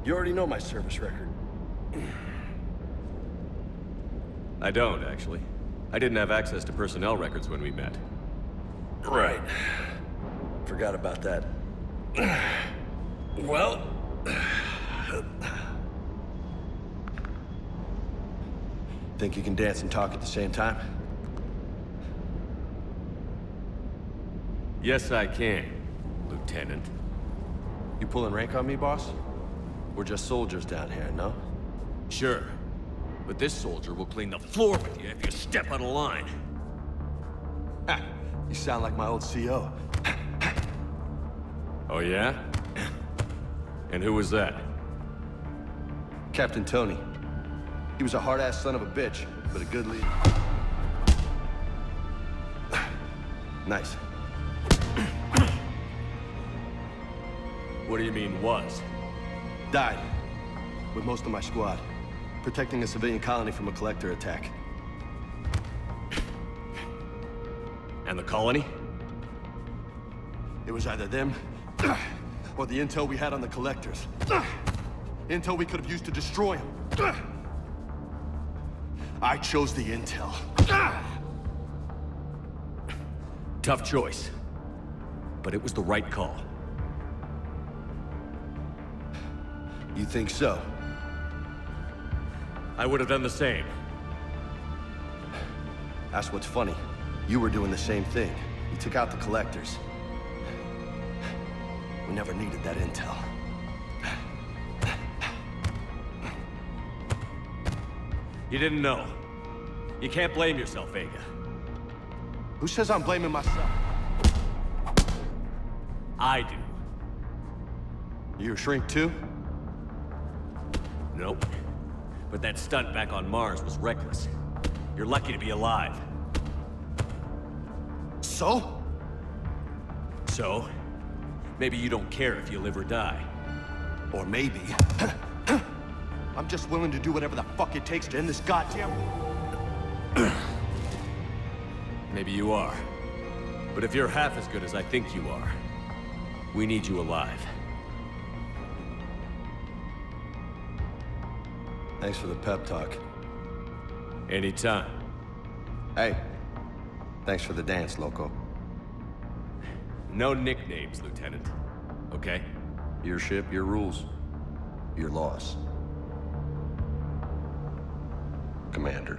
You already know my service record. I don't, actually. I didn't have access to personnel records when we met. Right. Forgot about that. Well... Think you can dance and talk at the same time? Yes, I can, Lieutenant. You pulling rank on me, boss? We're just soldiers down here, no? Sure. But this soldier will clean the floor with you if you step out of line. Ha! You sound like my old CO. Oh, yeah? And who was that? Captain Tony. He was a hard-ass son of a bitch, but a good leader. Nice. What do you mean, was? Died. With most of my squad. Protecting a civilian colony from a collector attack. And the colony? It was either them, or the intel we had on the collectors. Intel we could have used to destroy them. I chose the intel. Tough choice. But it was the right call. You think so? I would have done the same. That's what's funny. You were doing the same thing. You took out the collectors. We never needed that intel. You didn't know. You can't blame yourself, Vega. Who says I'm blaming myself? I do. You a shrink too? Nope. But that stunt back on Mars was reckless. You're lucky to be alive. So? So? Maybe you don't care if you live or die. Or maybe... I'm just willing to do whatever the fuck it takes to end this goddamn... Maybe you are. But if you're half as good as I think you are, we need you alive. Thanks for the pep talk. Anytime. Hey, thanks for the dance, loco. No nicknames, Lieutenant. Okay? Your ship, your rules. Your laws. Commander.